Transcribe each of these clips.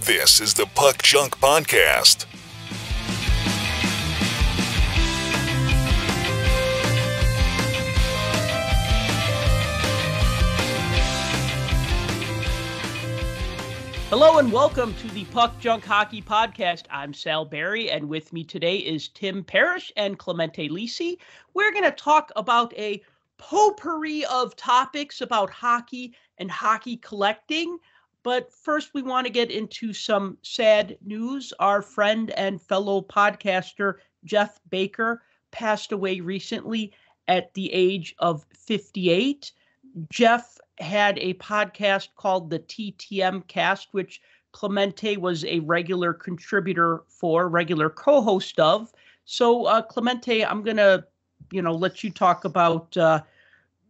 This is the Puck Junk Podcast. Hello and welcome to the Puck Junk Hockey Podcast. I'm Sal Barry, and with me today is Tim Parish and Clemente Lisi. We're going to talk about a potpourri of topics about hockey and hockey collecting. But first, we want to get into some sad news. Our friend and fellow podcaster, Jeff Baker, passed away recently at the age of 58. Jeff had a podcast called the TTM Cast, which Clemente was a regular contributor for, regular co-host of. So, Clemente, I'm going to, let you talk about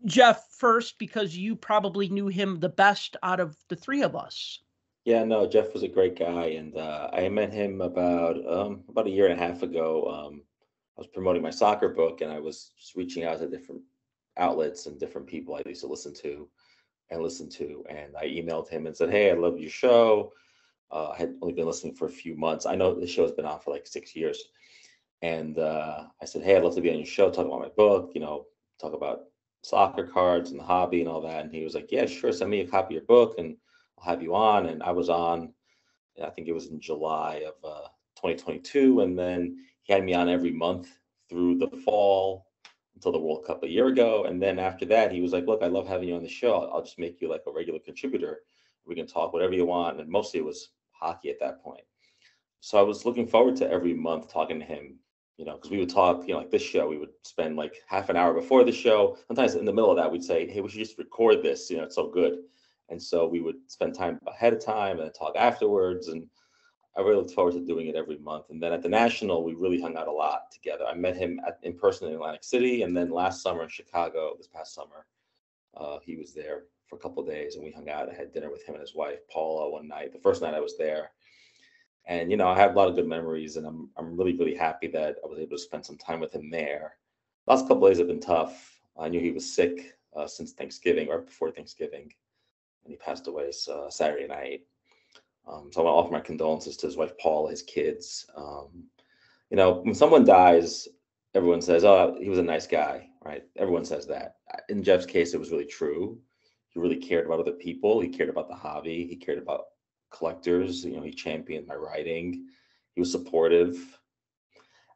Jeff first, because you probably knew him the best out of the three of us. Yeah, no, Jeff was a great guy, and I met him about a year and a half ago. I was promoting my soccer book, and I was just reaching out to different outlets and different people I used to listen to, and I emailed him and said, "Hey, I love your show." I had only been listening for a few months. I know the show has been on for like 6 years, and I said, "Hey, I'd love to be on your show, talk about my book, talk about soccer cards and the hobby and all that." And he was like, "Yeah, sure, send me a copy of your book and I'll have you on." And I was on, I think it was in July of 2022, and then he had me on every month through the fall until the World Cup a year ago. And then after that, he was like, "Look, I love having you on the show. I'll just make you like a regular contributor. We can talk whatever you want." And mostly it was hockey at that point. So I was looking forward to every month talking to him, because we would talk, like this show, we would spend like half an hour before the show. Sometimes in the middle of that, we'd say, "Hey, we should just record this. It's so good." And so we would spend time ahead of time and then talk afterwards. And I really looked forward to doing it every month. And then at the National, we really hung out a lot together. I met him in person in Atlantic City. And then last summer in Chicago, this past summer, he was there for a couple of days and we hung out. I had dinner with him and his wife, Paula, one night, the first night I was there. And, I have a lot of good memories, and I'm really, really happy that I was able to spend some time with him there. Last couple of days have been tough. I knew he was sick since Thanksgiving, right before Thanksgiving, and he passed away Saturday night. So I want to offer my condolences to his wife, Paula, his kids. When someone dies, everyone says, "Oh, he was a nice guy," right? Everyone says that. In Jeff's case, it was really true. He really cared about other people. He cared about the hobby. He cared about collectors. He championed my writing. He was supportive.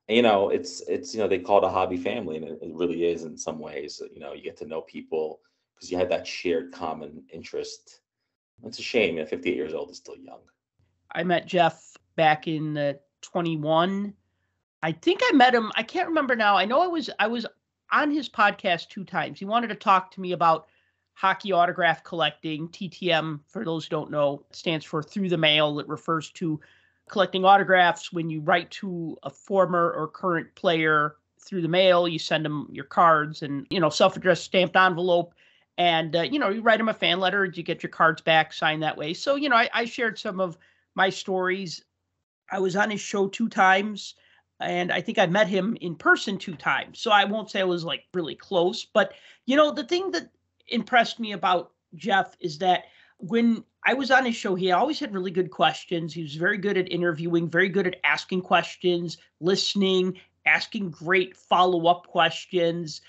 And, it's they call it a hobby family, and it really is in some ways. You get to know people because you have that shared common interest. It's a shame. 58 years old is still young. I met Jeff back in 21. I think I met him. I can't remember now. I know I was on his podcast 2 times. He wanted to talk to me about hockey autograph collecting. TTM, for those who don't know, stands for through the mail. It refers to collecting autographs when you write to a former or current player through the mail. You send them your cards and, self-addressed stamped envelope. And, you write them a fan letter, you get your cards back signed that way. So, I shared some of my stories. I was on his show 2 times, and I think I met him in person 2 times. So I won't say I was like really close, but, the thing that impressed me about Jeff is that when I was on his show, he always had really good questions. He was very good at interviewing, very good at asking questions, listening, asking great follow-up questions,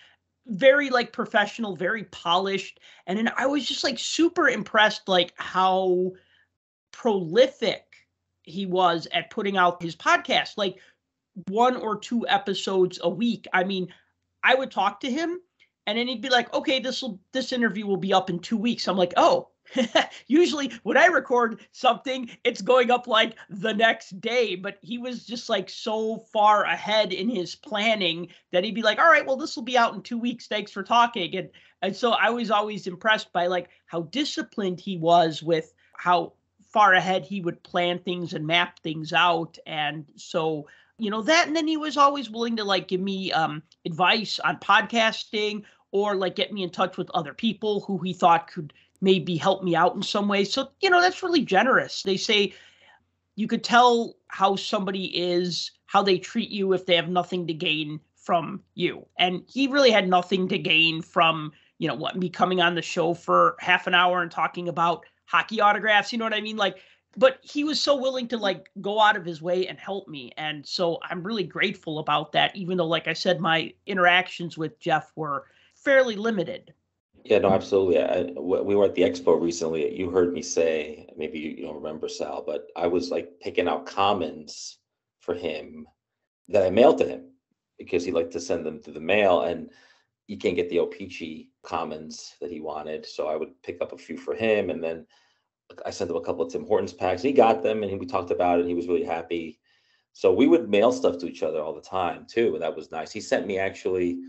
very professional, very polished. And then I was just super impressed, how prolific he was at putting out his podcast, 1 or 2 episodes a week. I mean, I would talk to him and then he'd be like, "Okay, this interview will be up in 2 weeks." I'm like, "Oh." Usually when I record something, it's going up the next day, but he was just so far ahead in his planning that he'd be like, "All right, well, this will be out in 2 weeks. Thanks for talking." And so I was always impressed by how disciplined he was with how far ahead he would plan things and map things out. And so, that, and then he was always willing to give me advice on podcasting or get me in touch with other people who he thought could maybe help me out in some way. So, that's really generous. They say you could tell how somebody is, how they treat you if they have nothing to gain from you. And he really had nothing to gain from, me coming on the show for half an hour and talking about hockey autographs. You know what I mean? but he was so willing to like go out of his way and help me. And so I'm really grateful about that, even though, like I said, my interactions with Jeff were fairly limited. Yeah, no, absolutely. We were at the expo recently. You heard me say, maybe you don't remember, Sal, but I was like picking out commons for him that I mailed to him because he liked to send them through the mail, and you can't get the O-Pee-Chee commons that he wanted. So I would pick up a few for him, and then I sent him a couple of Tim Hortons packs. He got them, and we talked about it, and he was really happy. So we would mail stuff to each other all the time too, and that was nice. He sent me actually,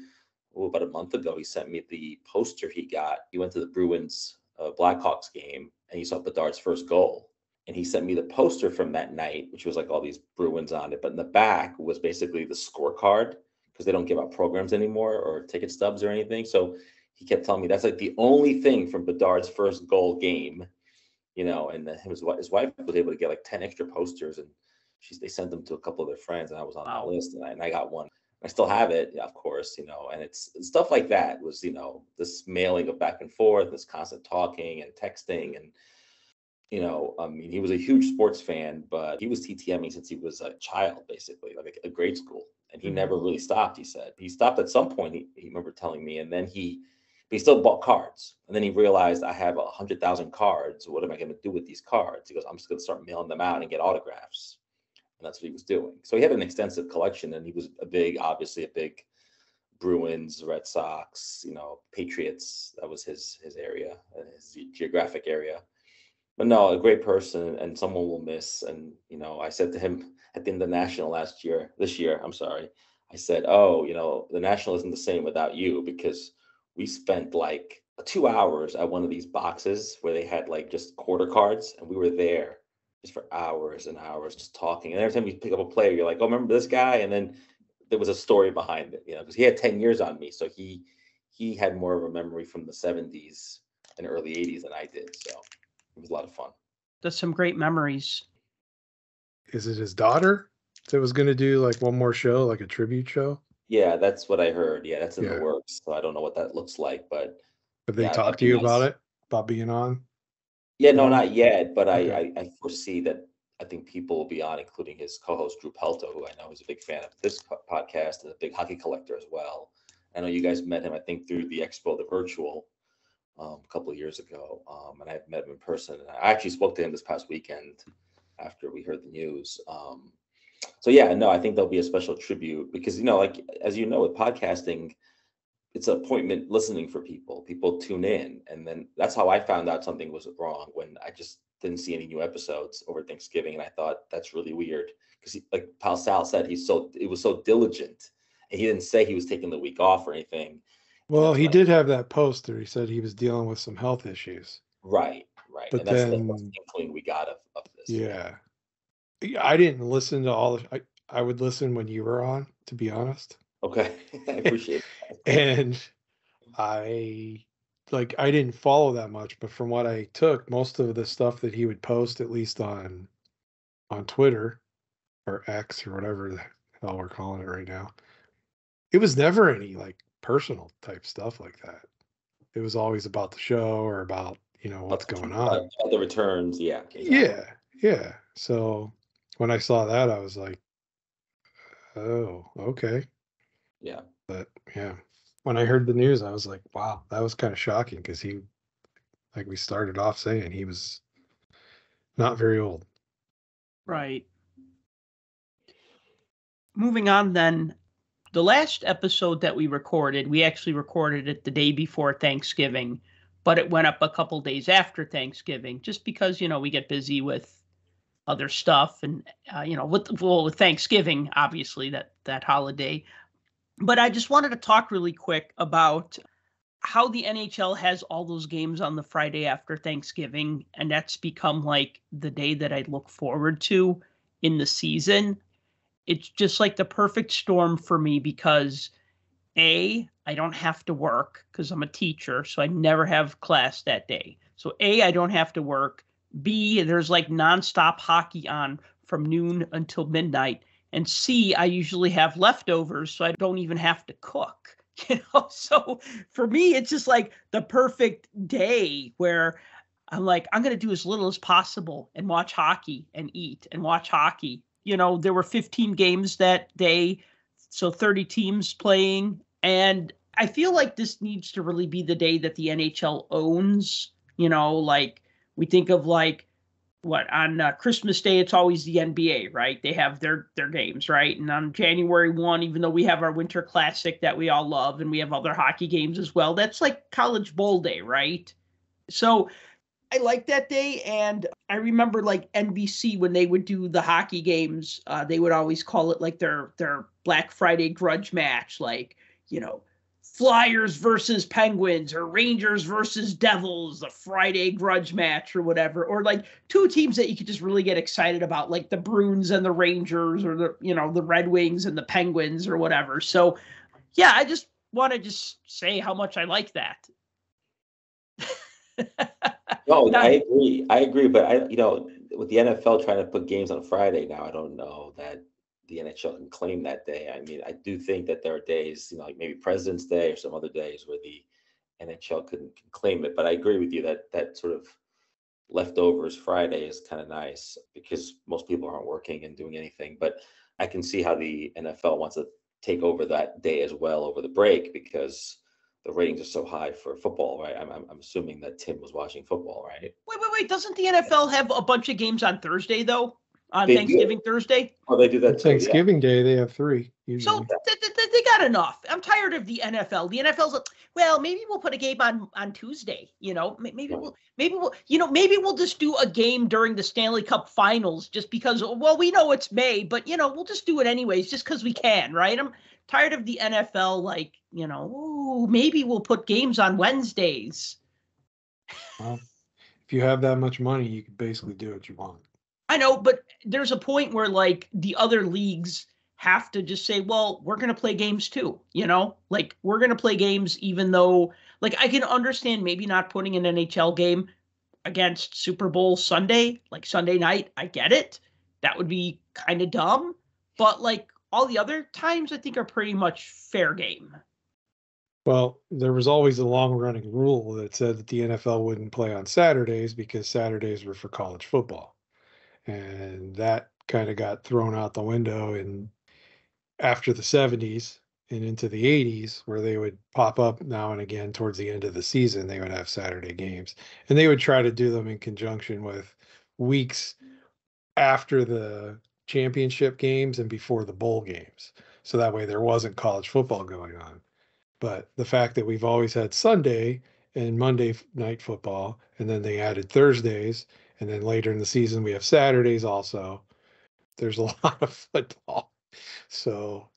about a month ago, he sent me the poster he got. He went to the Bruins Blackhawks game, and he saw Bedard's first goal. And he sent me the poster from that night, which was like all these Bruins on it. But in the back was basically the scorecard, because they don't give out programs anymore or ticket stubs or anything. So he kept telling me that's like the only thing from Bedard's first goal game, and his wife was able to get like 10 extra posters, and they sent them to a couple of their friends, and I was on that list, and I got one. I still have it, of course, and it's stuff like that was, this mailing of back and forth, this constant talking and texting. And, I mean, he was a huge sports fan, but he was TTMing since he was a child, basically, like a grade school. And he never really stopped, he said. He stopped at some point, he remember telling me, and then he still bought cards. And then he realized, I have 100,000 cards. What am I going to do with these cards? He goes, I'm just going to start mailing them out and get autographs. And that's what he was doing. So he had an extensive collection, and he was obviously a big Bruins, Red Sox, Patriots. That was his area, his geographic area. But no, a great person and someone we'll miss. And, I said to him at the end of the National this year, I said, the National isn't the same without you, because we spent like 2 hours at one of these boxes where they had like just quarter cards, and we were there just for hours and hours just talking. And every time you pick up a player, you're like, oh, remember this guy? And then there was a story behind it, because he had 10 years on me. So he had more of a memory from the 70s and early 80s than I did. So it was a lot of fun. That's some great memories. Is it his daughter that was going to do like one more show, like a tribute show? Yeah, that's what I heard. Yeah, that's in the works. So I don't know what that looks like, but have they talked to you about it, about being on? Yeah, no, not yet. But okay. I foresee that I think people will be on, including his co-host Drew Pelto, who I know is a big fan of this podcast and a big hockey collector as well. I know you guys met him, I think, through the Expo, the virtual, a couple of years ago, and I've met him in person. And I actually spoke to him this past weekend after we heard the news. So yeah, no, I think there'll be a special tribute because, like, as you know, with podcasting, it's an appointment listening for people. People tune in. And then that's how I found out something was wrong, when I just didn't see any new episodes over Thanksgiving. And I thought that's really weird because, like Pal Sal said, it was so diligent, and he didn't say he was taking the week off or anything. Well, he did have that poster. He said he was dealing with some health issues. Right. But and that's the inkling we got of this. Yeah. I didn't listen to all of I would listen when you were on, to be honest. Okay. I appreciate it. And I didn't follow that much, but from what I took, most of the stuff that he would post, at least on Twitter or X or whatever the hell we're calling it right now, it was never any like personal type stuff like that. It was always about the show or about, what's going on. The returns, yeah. Exactly. Yeah. So when I saw that, I was like, oh, okay. Yeah. But yeah, when I heard the news, I was like, wow, that was kind of shocking because he, like we started off saying, he was not very old. Right. Moving on then, the last episode that we actually recorded it the day before Thanksgiving, but it went up a couple days after Thanksgiving just because, we get busy with other stuff and, with Thanksgiving, obviously, that holiday. But I just wanted to talk really quick about how the NHL has all those games on the Friday after Thanksgiving, and that's become like the day that I look forward to in the season. It's just like the perfect storm for me because A, I don't have to work because I'm a teacher, so I never have class that day. So A, I don't have to work. B, there's like nonstop hockey on from noon until midnight. And C, I usually have leftovers, so I don't even have to cook. So for me, it's just like the perfect day where I'm like, I'm going to do as little as possible and watch hockey and eat and watch hockey. There were 15 games that day, so 30 teams playing. And I feel like this needs to really be the day that the NHL owns, like we think of like on Christmas Day, it's always the NBA, right? They have their games, right? And on January 1, even though we have our Winter Classic that we all love and we have other hockey games as well, that's like College Bowl Day, right? So I like that day. And I remember like NBC, when they would do the hockey games, they would always call it like their Black Friday grudge match, like, Flyers versus Penguins or Rangers versus Devils, the Friday grudge match or whatever, or like two teams that you could just really get excited about, like the Bruins and the Rangers, or the Red Wings and the Penguins or whatever. So yeah, I just want to just say how much I like that. No, I agree. But with the NFL trying to put games on Friday now, I don't know that the NHL can claim that day. I mean, I do think that there are days, like maybe President's Day or some other days where the NHL can claim it. But I agree with you that sort of leftovers Friday is kind of nice because most people aren't working and doing anything. But I can see how the NFL wants to take over that day as well over the break, because the ratings are so high for football, right? I'm assuming that Tim was watching football, right? Wait. Doesn't the NFL have a bunch of games on Thursday, though? On They Thanksgiving do. Thursday? Oh, they do that too. Thanksgiving Day, they have 3 usually. So they got enough. I'm tired of the NFL. The NFL's like, well, maybe we'll put a game on Tuesday. Maybe we'll just do a game during the Stanley Cup Finals, just because. Well, we know it's May, but we'll just do it anyways, just because we can, right? I'm tired of the NFL. Like, maybe we'll put games on Wednesdays. Well, if you have that much money, you can basically do what you want. I know, but there's a point where like the other leagues have to just say, well, we're going to play games too, like we're going to play games, even though like I can understand maybe not putting an NHL game against Super Bowl Sunday, like Sunday night. I get it. That would be kind of dumb, but like all the other times I think are pretty much fair game. Well, there was always a long-running rule that said that the NFL wouldn't play on Saturdays because Saturdays were for college football. And that kind of got thrown out the window after the 70s and into the 80s, where they would pop up now and again towards the end of the season. They would have Saturday games, and they would try to do them in conjunction with weeks after the championship games and before the bowl games. So that way there wasn't college football going on. But the fact that we've always had Sunday and Monday night football, and then they added Thursdays, and then later in the season we have Saturdays also. There's a lot of football. So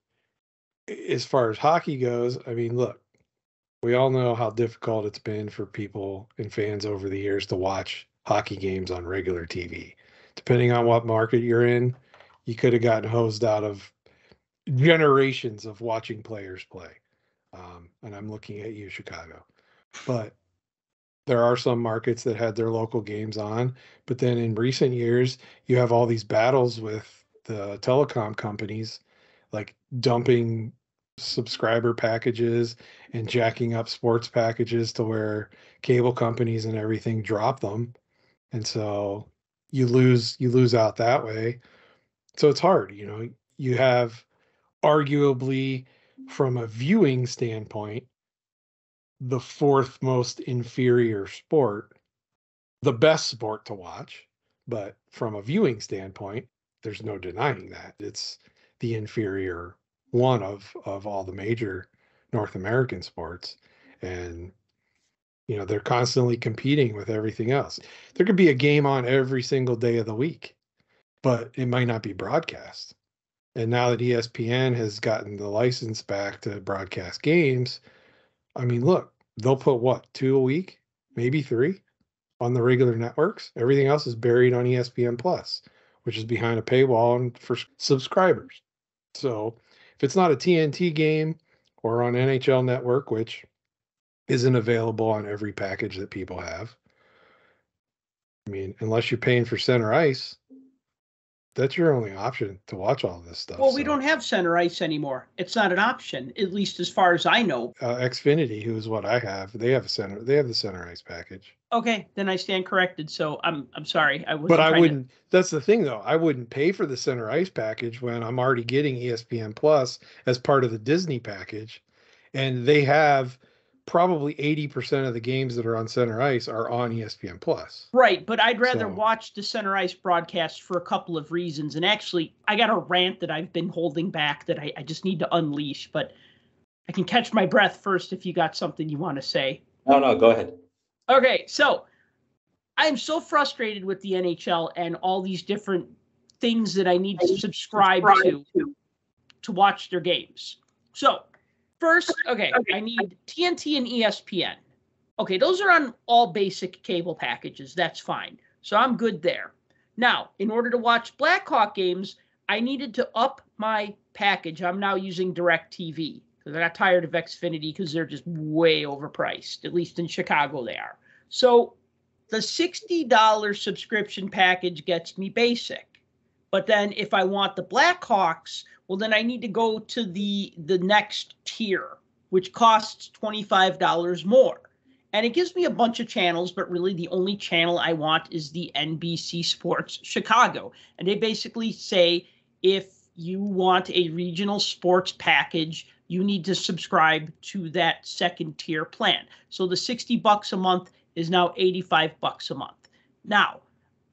as far as hockey goes, I mean, look, we all know how difficult it's been for people and fans over the years to watch hockey games on regular TV. Depending on what market you're in, you could have gotten hosed out of generations of watching players play. And I'm looking at you, Chicago. But there are some markets that had their local games on. But then in recent years, you have all these battles with the telecom companies, like dumping subscriber packages and jacking up sports packages to where cable companies and everything drop them. And so you lose out that way. So it's hard, you have arguably, from a viewing standpoint, the 4th most inferior sport, the best sport to watch. But from a viewing standpoint, there's no denying that it's the inferior one of all the major North American sports. And they're constantly competing with everything else. There could be a game on every single day of the week, but it might not be broadcast. And now that ESPN has gotten the license back to broadcast games, I mean, look, they'll put what, 2 a week, maybe 3 on the regular networks. Everything else is buried on ESPN Plus, which is behind a paywall and for subscribers. So if it's not a TNT game or on NHL Network, which isn't available on every package that people have, I mean, unless you're paying for center ice, That's your only option to watch all this stuff. Well, we don't have center ice anymore. It's not an option, at least as far as I know. Xfinity, who is what I have, they have the center ice package. Okay, then I stand corrected. So I'm sorry. But I wouldn't. That's the thing, though. I wouldn't pay for the center ice package when I'm already getting ESPN Plus as part of the Disney package, and they have probably 80% of the games that are on center ice are on ESPN Plus. Right, but I'd rather watch the center ice broadcast for a couple of reasons. And actually, I got a rant that I've been holding back that I just need to unleash, but I can catch my breath first if you got something you want to say. No, go ahead. Okay, so I am so frustrated with the NHL and all these different things that I need to subscribe to watch their games. So first, okay, I need TNT and ESPN. Okay, those are on all basic cable packages. That's fine. So I'm good there. Now, in order to watch Blackhawk games, I needed to up my package. I'm now using DirecTV because I got tired of Xfinity because they're just way overpriced. At least in Chicago they are. So the $60 subscription package gets me basic. But then if I want the Blackhawks, well, then I need to go to the next tier, which costs $25 more. And it gives me a bunch of channels, but really the only channel I want is the NBC Sports Chicago. And they basically say if you want a regional sports package, you need to subscribe to that second tier plan. So the $60 a month is now $85 a month. Now,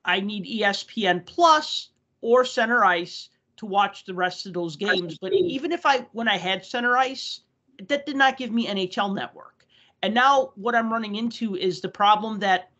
I need ESPN Plus or Center Ice to watch the rest of those games. But even when I had Center Ice, that did not give me NHL Network. And now what I'm running into is the problem that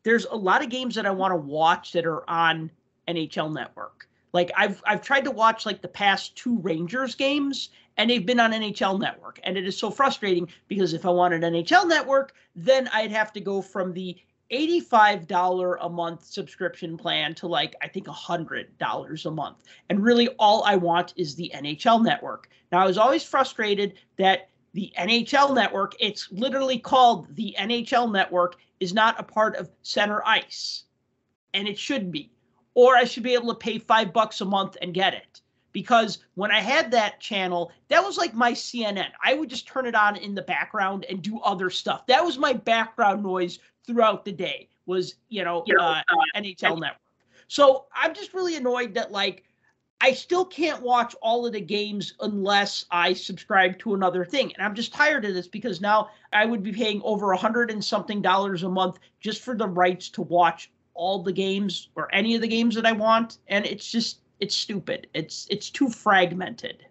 there's a lot of games that I want to watch that are on NHL Network. Like I've tried to watch like the past 2 Rangers games, and they've been on NHL Network. And it is so frustrating because if I wanted NHL Network, then I'd have to go from the $85 a month subscription plan to like, I think $100 a month. And really all I want is the NHL Network. Now, I was always frustrated that the NHL Network, it's literally called the NHL Network, is not a part of Center Ice. And it should be. Or I should be able to pay $5 a month and get it. Because when I had that channel, that was like my CNN. I would just turn it on in the background and do other stuff. That was my background noise throughout the day was, NHL Network. So I'm just really annoyed that like, I still can't watch all of the games unless I subscribe to another thing. And I'm just tired of this because now I would be paying over $100 and something a month just for the rights to watch all the games or any of the games that I want. And it's stupid. It's too fragmented.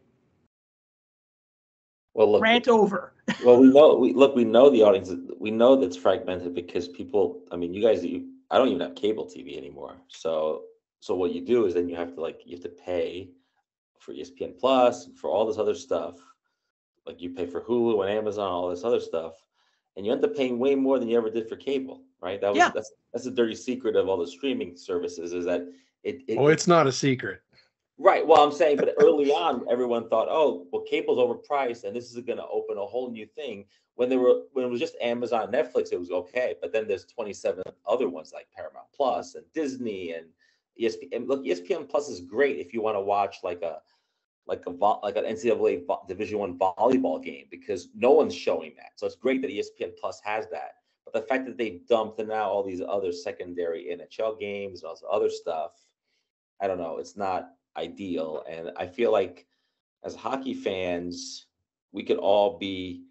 Well, look, rant over. Well, we know the audience. We know that's fragmented because people. I mean, you guys. I don't even have cable TV anymore. So what you do is then you have to pay for ESPN Plus and for all this other stuff. Like you pay for Hulu and Amazon, all this other stuff, and you end up paying way more than you ever did for cable, right? That's the dirty secret of all the streaming services is that it's not a secret. Right. Well, I'm saying, but early on, everyone thought, oh, well, cable's overpriced, and this is going to open a whole new thing. When it was just Amazon, Netflix, it was okay. But then there's 27 other ones like Paramount Plus and Disney and ESPN. And look, ESPN Plus is great if you want to watch like an NCAA Division I volleyball game because no one's showing that. So it's great that ESPN Plus has that. But the fact that they dumped now all these other secondary NHL games and all this other stuff, I don't know. It's not ideal. And I feel like as hockey fans, we could all be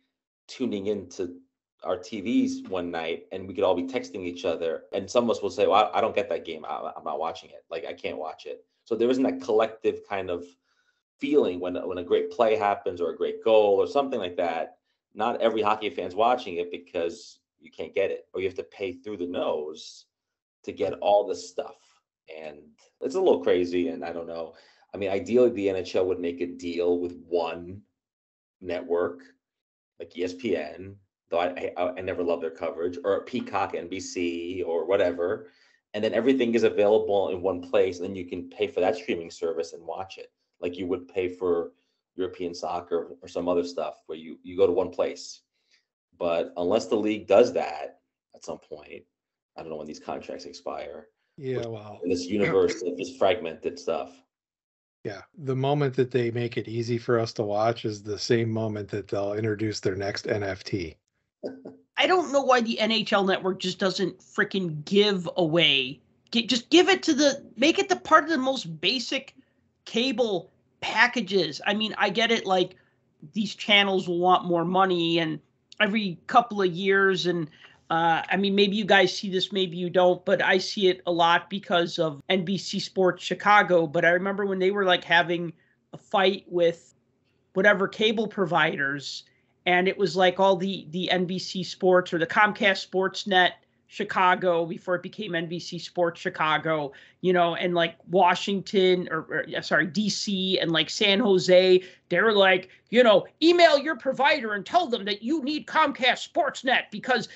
tuning into our TVs one night and we could all be texting each other. And some of us will say, well, I don't get that game. I'm not watching it. Like, I can't watch it. So there isn't that collective kind of feeling when a great play happens or a great goal or something like that. Not every hockey fan's watching it because you can't get it or you have to pay through the nose to get all this stuff. And it's a little crazy, and I don't know. I mean, ideally, the NHL would make a deal with one network, like ESPN, though I never love their coverage, or Peacock, NBC, or whatever. And then everything is available in one place, and then you can pay for that streaming service and watch it, like you would pay for European soccer or some other stuff, where you go to one place. But unless the league does that at some point, I don't know when these contracts expire, Yeah, well, in this universe of this fragmented stuff. yeah. The moment that they make it easy for us to watch is the same moment that they'll introduce their next NFT. I don't know why the NHL Network just doesn't freaking give away. Just give it to make it the part of the most basic cable packages. I mean, I get it. Like, these channels will want more money, and every couple of years, and I mean, maybe you guys see this, maybe you don't, but I see it a lot because of NBC Sports Chicago. But I remember when they were like having a fight with whatever cable providers, and it was like all the NBC Sports or the Comcast Sportsnet Chicago before it became NBC Sports Chicago, and like Washington or sorry, DC and like San Jose, they were like, email your provider and tell them that you need Comcast Sportsnet because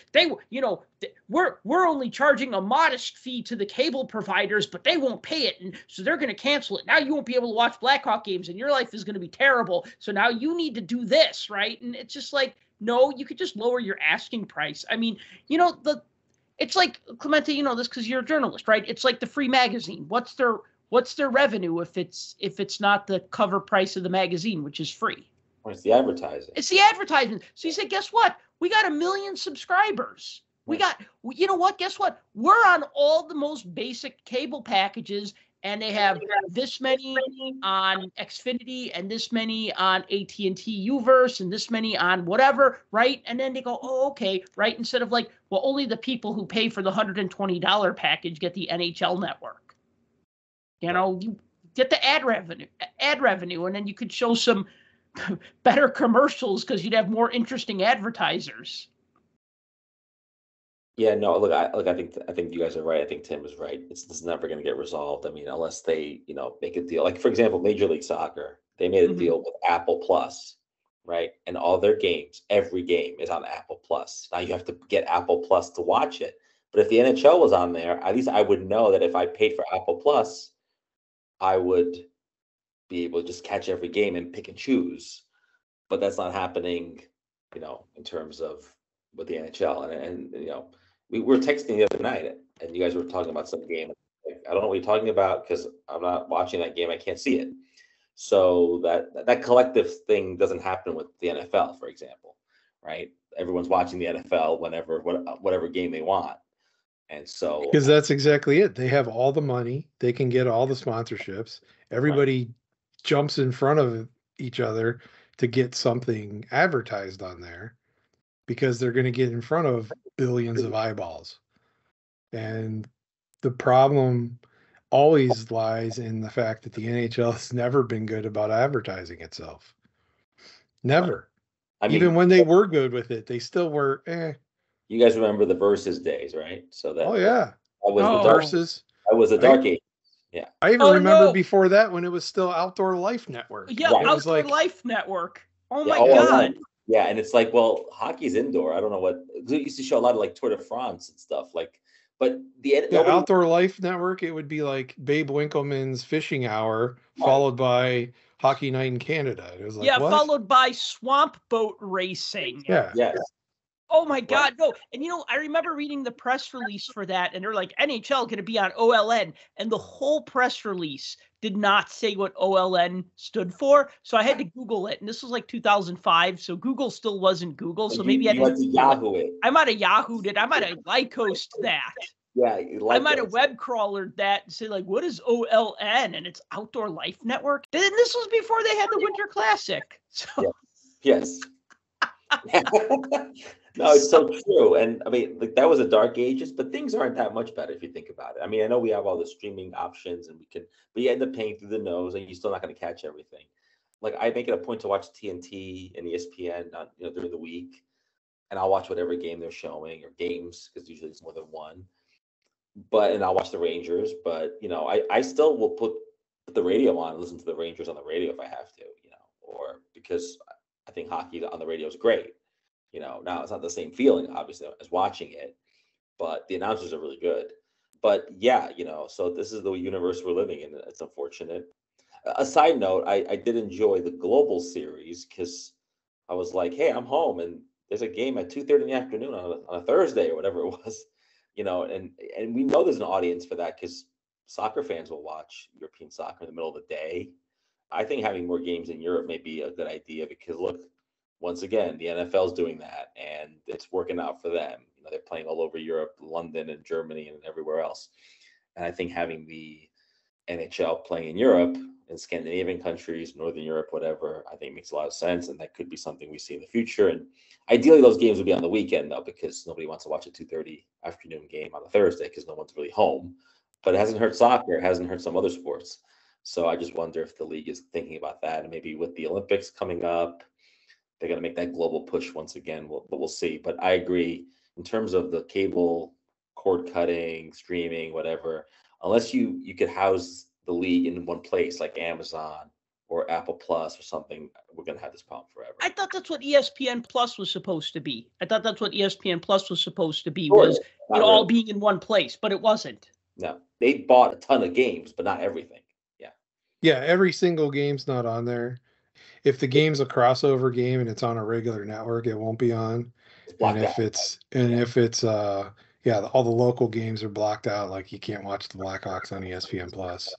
we're only charging a modest fee to the cable providers, but they won't pay it, and so they're going to cancel it. Now you won't be able to watch Blackhawk games, and your life is going to be terrible. So now you need to do this, right? And it's just like, no, you could just lower your asking price. I mean, it's like, Clemente, this because you're a journalist, right? It's like the free magazine. What's their revenue if it's not the cover price of the magazine, which is free? Well, it's the advertising. It's the advertisement. So you say, guess what? We got 1 million subscribers. You know what? Guess what? We're on all the most basic cable packages, and they have this many on Xfinity and this many on AT&T Uverse and this many on whatever, right? And then they go, oh, okay, right? Instead of like, well, only the people who pay for the $120 package get the NHL Network. You get the ad revenue, and then you could show some better commercials because you'd have more interesting advertisers. Yeah, no, look, I think you guys are right. I think Tim is right. This is never going to get resolved. I mean, unless they, make a deal. Like, for example, Major League Soccer, they made a deal with Apple Plus, right? And all their games, every game is on Apple Plus. Now you have to get Apple Plus to watch it. But if the NHL was on there, at least I would know that if I paid for Apple Plus, I would be able to just catch every game and pick and choose. But that's not happening, in terms of with the NHL. And we were texting the other night, and you guys were talking about some game. Like, I don't know what you're talking about because I'm not watching that game. I can't see it. So that collective thing doesn't happen with the NFL, for example, right? Everyone's watching the NFL whenever, whatever game they want. And so, because that's exactly it. They have all the money. They can get all the sponsorships. Everybody jumps in front of each other to get something advertised on there because they're going to get in front of billions of eyeballs. And the problem always lies in the fact that the NHL has never been good about advertising itself. Never. I mean, even when they were good with it, they still were. You guys remember the Versus days, right? So that. Oh yeah. That was the Versus. That was the dark age. Yeah. I even remember before that when it was still Outdoor Life Network. Yeah, right. Outdoor Life Network. Oh my God. Yeah, and it's like, well, hockey's indoor. I don't know what they used to show a lot of like Tour de France and stuff. Like, but Outdoor Life Network, it would be like Babe Winkleman's Fishing Hour, followed by Hockey Night in Canada. It was like, what? Followed by Swamp Boat Racing. Yeah. Yes. Oh my God, no. And I remember reading the press release for that, and they're like, NHL going to be on OLN. And the whole press release did not say what OLN stood for. So I had to Google it. And this was like 2005. So Google still wasn't Google. So maybe I didn't Yahoo it. I might have Yahooed it. I might have Lycosed that. Yeah, I might have web crawlered that and say, like, what is OLN? And it's Outdoor Life Network. And this was before they had the Winter Classic. So yes. No, it's so true. And I mean, like, that was a dark ages, but things aren't that much better if you think about it. I mean, I know we have all the streaming options and but you end up paying through the nose and you're still not going to catch everything. Like, I make it a point to watch TNT and ESPN, during the week, and I'll watch whatever game they're showing or games because usually it's more than one. And I'll watch the Rangers, but I still will put the radio on and listen to the Rangers on the radio if I have to, or because I think hockey on the radio is great. Now it's not the same feeling, obviously, as watching it, but the announcers are really good. But yeah, so this is the universe we're living in. It's unfortunate. A side note, I did enjoy the Global Series because I was like, hey, I'm home and there's a game at 2:30 in the afternoon on a Thursday or whatever it was. and we know there's an audience for that because soccer fans will watch European soccer in the middle of the day. I think having more games in Europe may be a good idea because look, once again, the NFL's doing that and it's working out for them. They're playing all over Europe, London and Germany and everywhere else. And I think having the NHL playing in Europe and Scandinavian countries, Northern Europe, whatever, I think makes a lot of sense. And that could be something we see in the future. And ideally those games would be on the weekend though, because nobody wants to watch a 2:30 afternoon game on a Thursday because no one's really home. But it hasn't hurt soccer. It hasn't hurt some other sports. So I just wonder if the league is thinking about that. And maybe with the Olympics coming up, they're going to make that global push once again. But we'll see. But I agree in terms of the cable, cord cutting, streaming, whatever, unless you could house the league in one place like Amazon or Apple Plus or something, we're going to have this problem forever. I thought that's what ESPN Plus was supposed to be. Sure. Was Not all really. being in one place, but it wasn't. No, they bought a ton of games, but not everything. Yeah, every single game's not on there. If the game's a crossover game and it's on a regular network, it won't be on. It's blocked And out. if it's all the local games are blocked out, like you can't watch the Blackhawks on ESPN Plus.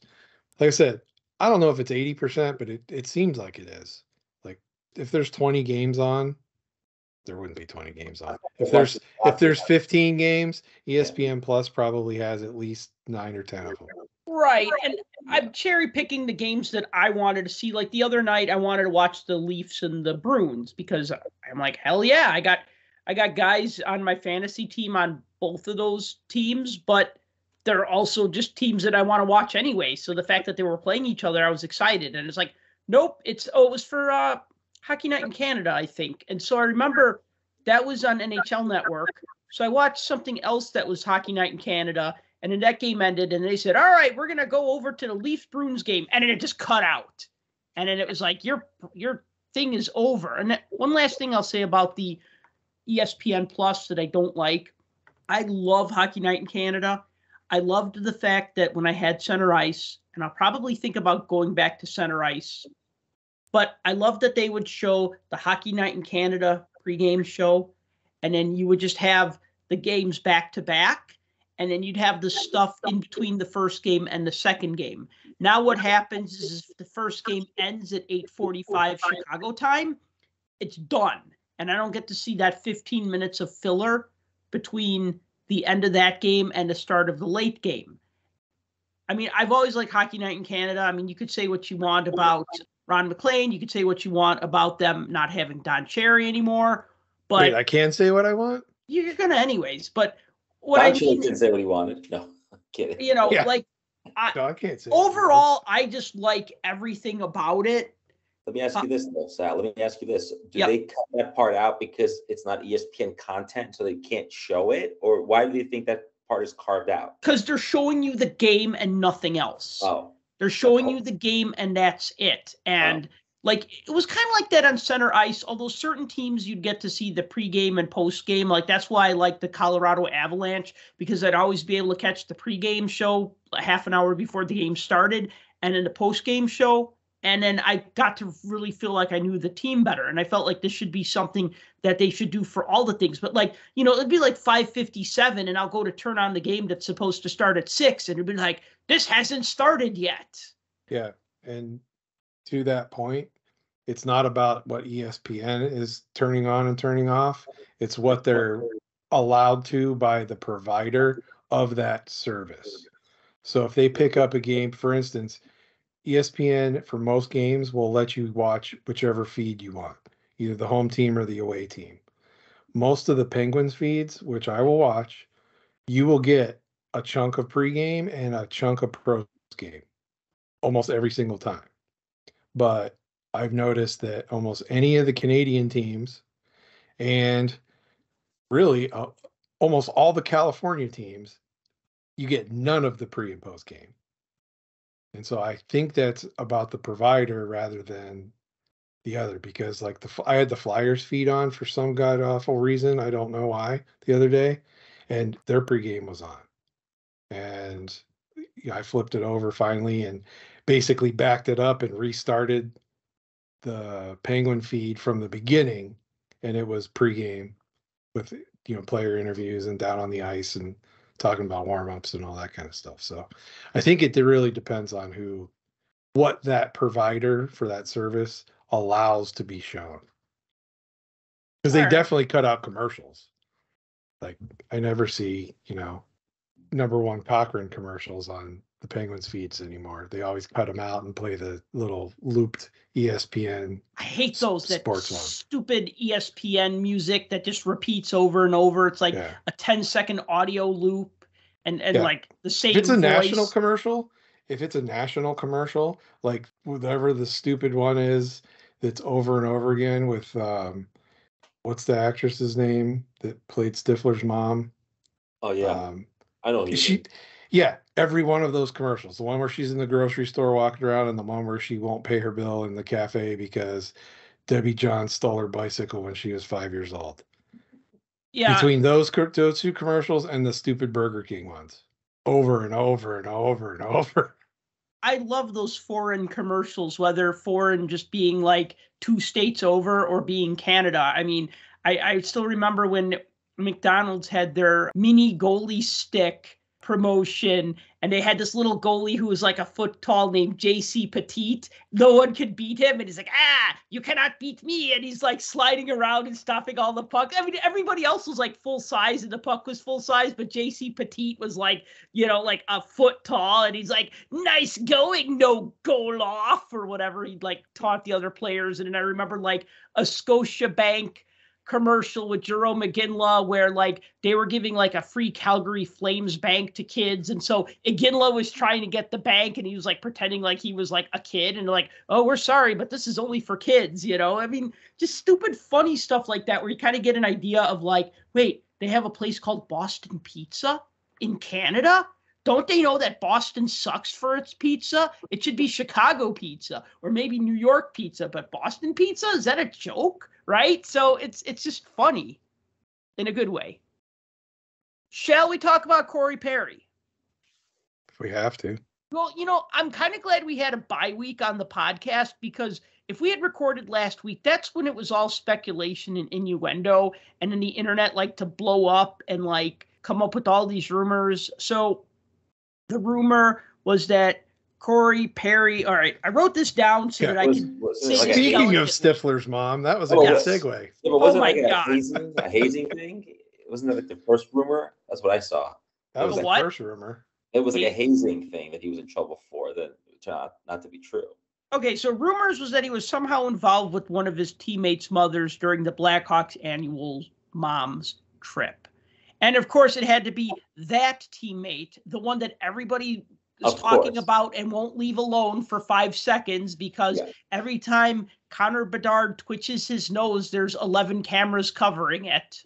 Like I said, I don't know if it's 80%, but it seems like it is. Like if there's 20 games on, there wouldn't be 20 games on. If there's 15 games, ESPN Plus probably has at least 9 or 10 of them. Right. And I'm cherry picking the games that I wanted to see. Like the other night, I wanted to watch the Leafs and the Bruins because I'm like, hell yeah, I got guys on my fantasy team on both of those teams, but they're also just teams that I want to watch anyway. So the fact that they were playing each other, I was excited. And it's like, nope, it was for Hockey Night in Canada, I think. And so I remember that was on NHL Network. So I watched something else that was Hockey Night in Canada. And then that game ended, and they said, all right, we're going to go over to the Leafs-Bruins game. And then it just cut out. And then it was like, your thing is over. And one last thing I'll say about the ESPN Plus that I don't like. I love Hockey Night in Canada. I loved the fact that when I had center ice, and I'll probably think about going back to center ice, but I loved that they would show the Hockey Night in Canada pregame show, and then you would just have the games back to back. And then you'd have the stuff in between the first game and the second game. Now what happens is if the first game ends at 8:45 Chicago time, it's done. And I don't get to see that 15 minutes of filler between the end of that game and the start of the late game. I mean, I've always liked Hockey Night in Canada. I mean, you could say what you want about Ron McLean. You could say what you want about them not having Don Cherry anymore. But Wait, I can't say what I want? You're going to anyways. But what Don I Cherry mean, didn't say what he wanted. No, I'm kidding. Yeah. No, I can't say. Overall, I just like everything about it. Let me ask you this, though, Sal. Let me ask you this. Do Yep. they cut that part out because it's not ESPN content, so they can't show it? Or why do you think that part is carved out? Because they're showing you the game and nothing else. Oh. They're showing you the game and that's it. And it was kind of like that on center ice, although certain teams you'd get to see the pregame and postgame. Like that's why I like the Colorado Avalanche, because I'd always be able to catch the pregame show a half an hour before the game started and then the postgame show. And then I got to really feel like I knew the team better. And I felt like this should be something that they should do for all the things. But it'd be like 5:57 and I'll go to turn on the game that's supposed to start at 6. And it'd be like, this hasn't started yet. Yeah. And to that point, it's not about what ESPN is turning on and turning off. It's what they're allowed to by the provider of that service. So if they pick up a game, for instance, ESPN for most games will let you watch whichever feed you want, either the home team or the away team. Most of the Penguins feeds, which I will watch, you will get a chunk of pregame and a chunk of postgame almost every single time. But I've noticed that almost any of the Canadian teams and really almost all the California teams, you get none of the pre and post game. And so I think that's about the provider rather than the other, because I had the Flyers feed on for some god awful reason. I don't know why the other day, and their pregame was on. And I flipped it over finally and basically backed it up and restarted the Penguin feed from the beginning, and it was pregame with player interviews and down on the ice and talking about warm-ups and all that kind of stuff. So I think it really depends on what that provider for that service allows to be shown. Because they definitely cut out commercials. Like, I never see, number one Cochrane commercials on the Penguins feeds anymore. They always cut them out and play the little looped ESPN. I hate those sports stupid ESPN music that just repeats over and over. It's like a 10-second audio loop and like the same If it's a voice. national commercial, like whatever the stupid one is that's over and over again with what's the actress's name that played Stifler's mom? Oh yeah. I know every one of those commercials, the one where she's in the grocery store walking around and the one where she won't pay her bill in the cafe because Debbie Johns stole her bicycle when she was 5 years old. Yeah. Between those two commercials and the stupid Burger King ones, over and over and over and over. I love those foreign commercials, whether foreign just being like 2 states over or being Canada. I mean, I still remember when McDonald's had their mini goalie stick promotion, and they had this little goalie who was like a foot tall named JC Petite. No one could beat him, and he's like, you cannot beat me, and he's like sliding around and stopping all the puck. I mean, everybody else was like full size and the puck was full size, but JC Petite was like, like a foot tall, and he's like, nice going, no goal off, or whatever. He'd like taunt the other players. And then I remember like a Scotiabank commercial with Jerome McGinley where like they were giving like a free Calgary Flames bank to kids, and so McGinley was trying to get the bank and he was like pretending like he was like a kid and like, oh, we're sorry, but this is only for kids. I mean, just stupid funny stuff like that where you kind of get an idea of like, wait, they have a place called Boston Pizza in Canada? Don't they know that Boston sucks for its pizza? It should be Chicago pizza or maybe New York pizza, but Boston pizza? Is that a joke? Right? So it's just funny in a good way. Shall we talk about Corey Perry? If we have to. Well, I'm kind of glad we had a bye week on the podcast, because if we had recorded last week, that's when it was all speculation and innuendo, and then the internet liked to blow up and like come up with all these rumors. So the rumor was that Corey Perry. All right, I wrote this down so that I can say it. Speaking of Stifler's mom, that was a good segue. Yeah, but wasn't a hazing thing? Wasn't that like the first rumor? That's what I saw. That was the first rumor. It was like a hazing thing that he was in trouble for, that not to be true. Okay, so rumors was that he was somehow involved with one of his teammates' mothers during the Blackhawks annual mom's trip. And of course, it had to be that teammate, the one that everybody is talking about and won't leave alone for 5 seconds, because every time Connor Bedard twitches his nose, there's 11 cameras covering it.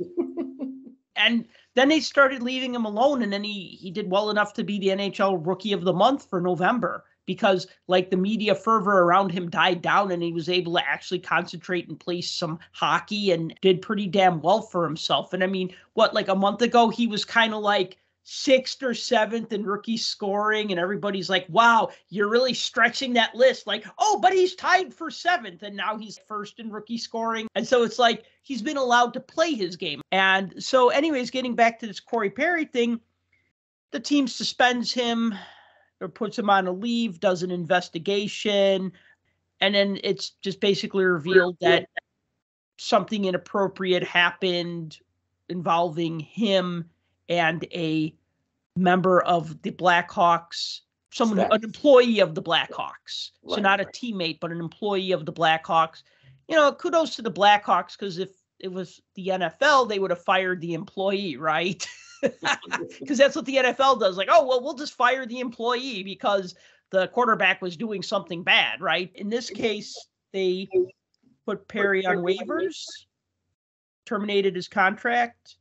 And then they started leaving him alone, and then he did well enough to be the NHL Rookie of the Month for November, because like the media fervor around him died down and he was able to actually concentrate and play some hockey and did pretty damn well for himself. And I mean, like a month ago, he was kind of like 6th or 7th in rookie scoring, and everybody's like, wow, you're really stretching that list. Like, oh, but he's tied for 7th, and now he's 1st in rookie scoring. And so it's like he's been allowed to play his game. And so anyways, getting back to this Corey Perry thing, the team suspends him or puts him on a leave, does an investigation, and then it's just basically revealed that something inappropriate happened involving him and a member of the Blackhawks, an employee of the Blackhawks. Right, so not a teammate, but an employee of the Blackhawks. Kudos to the Blackhawks, because if it was the NFL, they would have fired the employee, right? Because that's what the NFL does. Like, oh, well, we'll just fire the employee because the quarterback was doing something bad, right? In this case, they put Perry on waivers, terminated his contract,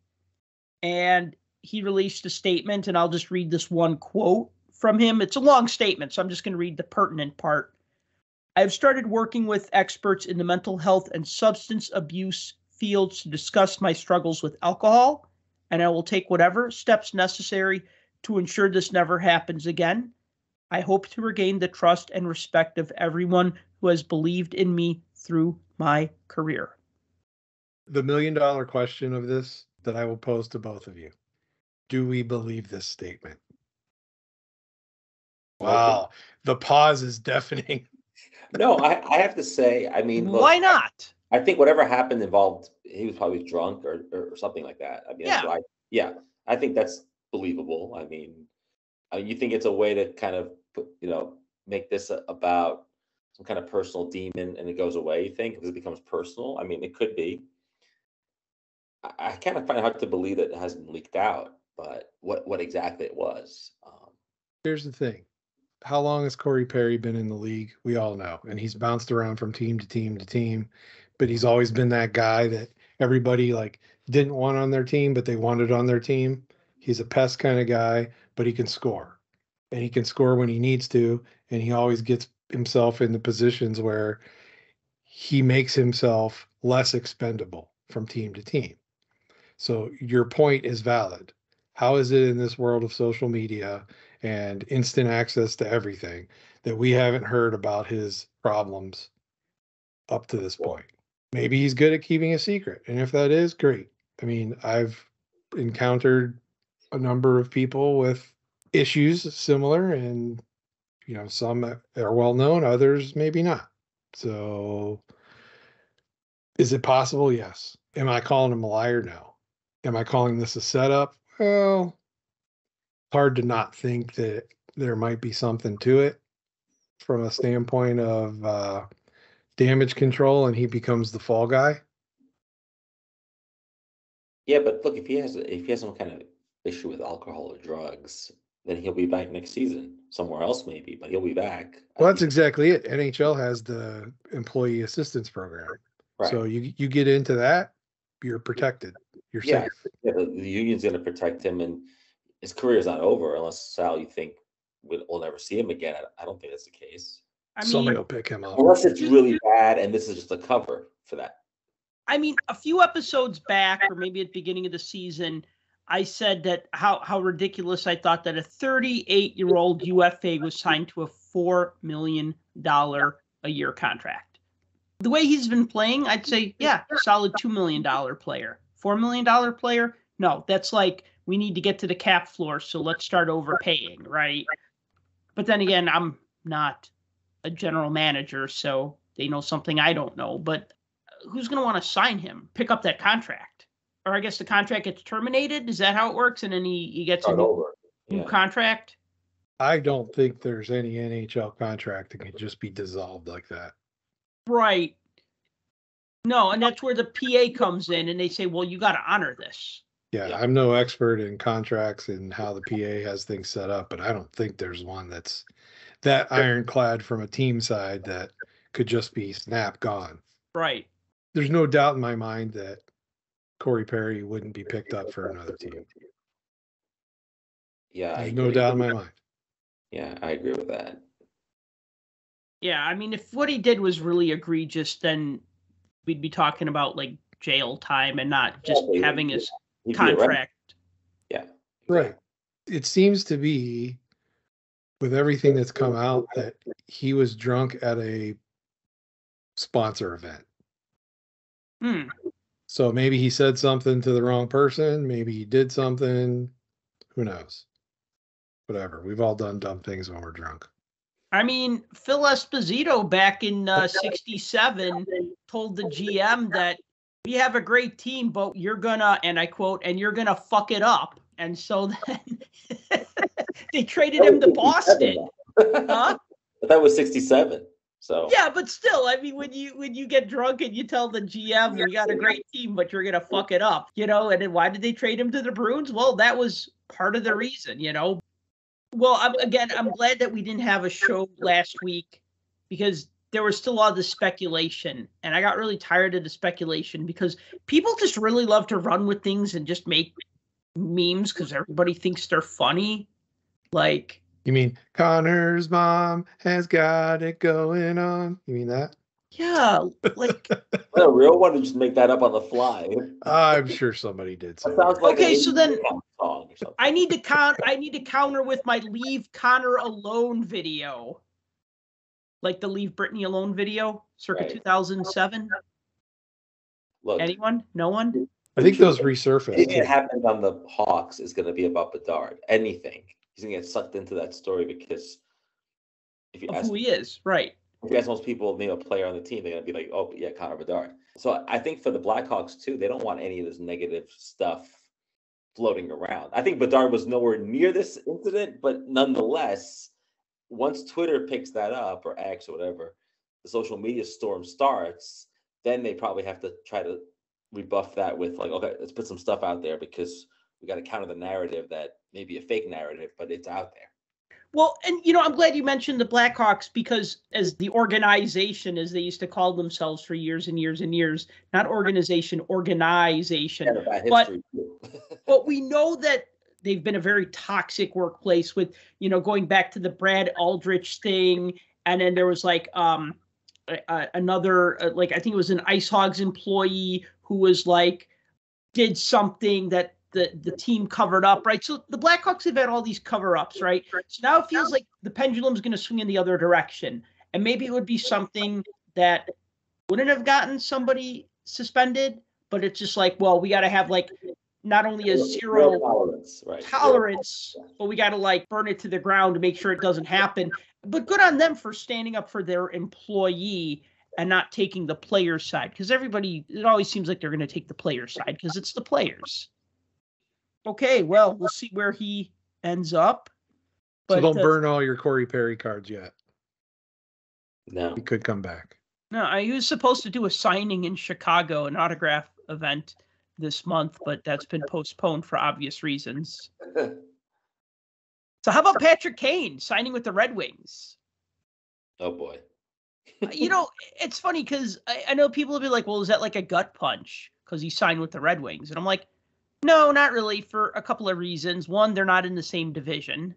and he released a statement, and I'll just read this one quote from him. It's a long statement, so I'm just going to read the pertinent part. I have started working with experts in the mental health and substance abuse fields to discuss my struggles with alcohol, and I will take whatever steps necessary to ensure this never happens again. I hope to regain the trust and respect of everyone who has believed in me through my career. The $1 million question of this that I will pose to both of you. Do we believe this statement? Wow, the pause is deafening. No, I have to say, I mean, look, Why not? I think whatever happened involved he was probably drunk or something like that. I mean, that's Yeah. why. Yeah, I think that's believable. I mean, you think it's a way to kind of make this about some kind of personal demon and it goes away? You think if it becomes personal? I mean, it could be. I kind of find it hard to believe that it hasn't leaked out, but what exactly it was. Here's the thing. How long has Corey Perry been in the league? We all know. And he's bounced around from team to team to team, but he's always been that guy that everybody like didn't want on their team, but they wanted on their team. He's a pest kind of guy, but he can score. And he can score when he needs to. And he always gets himself in the positions where he makes himself less expendable from team to team. So your point is valid. How is it in this world of social media and instant access to everything that we haven't heard about his problems up to this point? Maybe he's good at keeping a secret. And if that is, great. I mean, I've encountered a number of people with issues similar, and some are well known, others maybe not. So is it possible? Yes. Am I calling him a liar? No. Am I calling this a setup? Well, hard to not think that there might be something to it from a standpoint of damage control, and he becomes the fall guy. Yeah, but look, if he has some kind of issue with alcohol or drugs, then he'll be back next season somewhere else, maybe, but he'll be back. Well, that's exactly it. NHL has the employee assistance program. Right. So you get into that, you're protected. You're safe. Yeah, the union's going to protect him, and his career is not over unless, Sal, you think we'll never see him again. I don't think that's the case. Somebody will pick him up. Unless it's really bad, and this is just a cover for that. I mean, a few episodes back, or maybe at the beginning of the season, I said that how ridiculous I thought that a 38-year-old UFA was signed to a $4 million a year contract. The way he's been playing, I'd say, yeah, solid $2 million player. $4 million player? No, that's like we need to get to the cap floor, so let's start overpaying, right? But then again, I'm not a general manager, so they know something I don't know. But who's going to want to sign him, pick up that contract? Or I guess the contract gets terminated? Is that how it works? And then he gets a new contract? I don't think there's any NHL contract that can just be dissolved like that. Right. No, and that's where the PA comes in, and they say, well, you got to honor this. Yeah, I'm no expert in contracts and how the PA has things set up, but I don't think there's one that's that ironclad from a team side that could just be snap gone. Right. There's no doubt in my mind that Corey Perry wouldn't be picked up for another team. Yeah, there's no doubt in my mind. Yeah, I agree with that. Yeah, I mean, if what he did was really egregious, then we'd be talking about like jail time and not just having his contract. Yeah. Right. It seems to be, with everything that's come out, that he was drunk at a sponsor event. So maybe he said something to the wrong person. Maybe he did something. Who knows? Whatever. We've all done dumb things when we're drunk. I mean, Phil Esposito back in 67 told the GM that we have a great team, but you're gonna, and I quote, and you're gonna fuck it up. And so then they traded him to Boston. Huh? But that was 67. So yeah, but still, I mean, when you get drunk and you tell the GM we got a great team, but you're gonna fuck it up, and then why did they trade him to the Bruins? Well, that was part of the reason, Well, I'm glad that we didn't have a show last week because there was still all this speculation, and I got really tired of the speculation because people just really love to run with things and just make memes because everybody thinks they're funny. Like, you mean Connor's mom has got it going on? You mean that? Yeah, like a real one to just make that up on the fly. I'm sure somebody did. Sounds like okay, so then I need to counter with my Leave Connor Alone video, like the Leave Britney Alone video, circa 2007. Look, anyone? No one? I think those resurfaced. Anything that happens on the Hawks is going to be about Bedard. Anything. He's going to get sucked into that story because if you ask who he is, right? If you ask most people, name a player on the team, they're going to be like, oh, yeah, Connor Bedard. So I think for the Blackhawks, too, they don't want any of this negative stuff floating around. I think Bedard was nowhere near this incident, but nonetheless, once Twitter picks that up, or X or whatever, the social media storm starts, then they probably have to try to rebuff that with like, okay, let's put some stuff out there because we got to counter the narrative that may be a fake narrative, but it's out there. Well, and, I'm glad you mentioned the Blackhawks because as the organization, as they used to call themselves for years and years and years, not organization. But we know that they've been a very toxic workplace with, going back to the Brad Aldrich thing. And then there was like another, like, I think it was an Ice Hogs employee who was like, did something that the team covered up, right? So the Blackhawks have had all these cover-ups, right? So now it feels like the pendulum's going to swing in the other direction. And maybe it would be something that wouldn't have gotten somebody suspended, but it's just like, well, we got to have like not only a zero tolerance, but we got to like burn it to the ground to make sure it doesn't happen. But good on them for standing up for their employee and not taking the player's side. Because it always seems like they're going to take the player's side because it's the players. Okay, well, we'll see where he ends up. But, so don't burn all your Corey Perry cards yet. No. He could come back. No, he was supposed to do a signing in Chicago, an autograph event this month, but that's been postponed for obvious reasons. So how about Patrick Kane signing with the Red Wings? Oh, boy. It's funny because I know people will be like, well, is that like a gut punch because he signed with the Red Wings? And I'm like, no, not really, for a couple of reasons. One, they're not in the same division.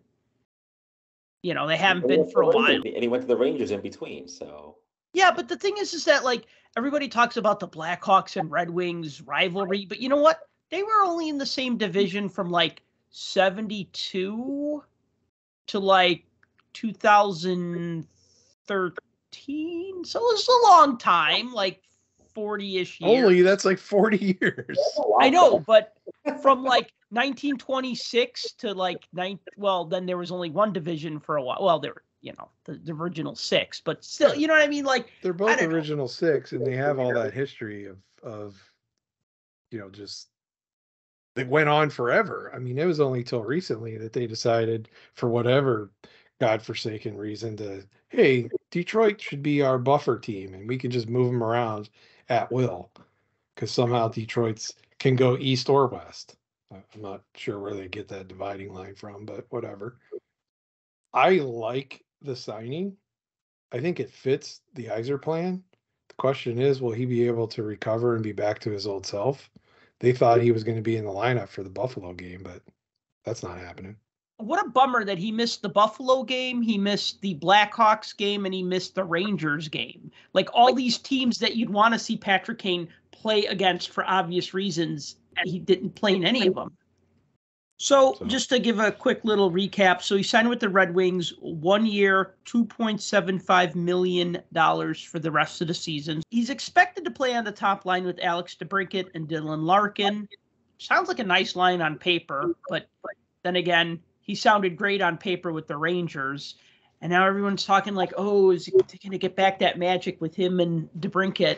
They haven't been for a while. And he went to the Rangers in between, so. Yeah, but the thing is that, like, everybody talks about the Blackhawks and Red Wings rivalry, but you know what? They were only in the same division from, like, 72 to, like, 2013. So it was a long time, like, 40-ish years. Only, that's like 40 years. I know, but from like 1926 to like then there was only one division for a while. Well, there were, the original six, but still, you know what I mean? Like, they're both original six, and they have all that history of just they went on forever. I mean, it was only till recently that they decided, for whatever godforsaken reason, hey, Detroit should be our buffer team, and we can just move them around at will, because somehow Detroit's can go east or west. I'm not sure where they get that dividing line from, but whatever. I like the signing. I think it fits the Yzer plan. The question is, will he be able to recover and be back to his old self? They thought he was going to be in the lineup for the Buffalo game, but that's not happening. What a bummer that he missed the Buffalo game, he missed the Blackhawks game, and he missed the Rangers game. Like, all these teams that you'd want to see Patrick Kane play against for obvious reasons, he didn't play in any of them. So just to give a quick little recap, so he signed with the Red Wings, 1 year, $2.75 million for the rest of the season. He's expected to play on the top line with Alex DeBrincat and Dylan Larkin. Sounds like a nice line on paper, but then again, he sounded great on paper with the Rangers, and now everyone's talking like, oh, is he going to get back that magic with him and DeBrincat?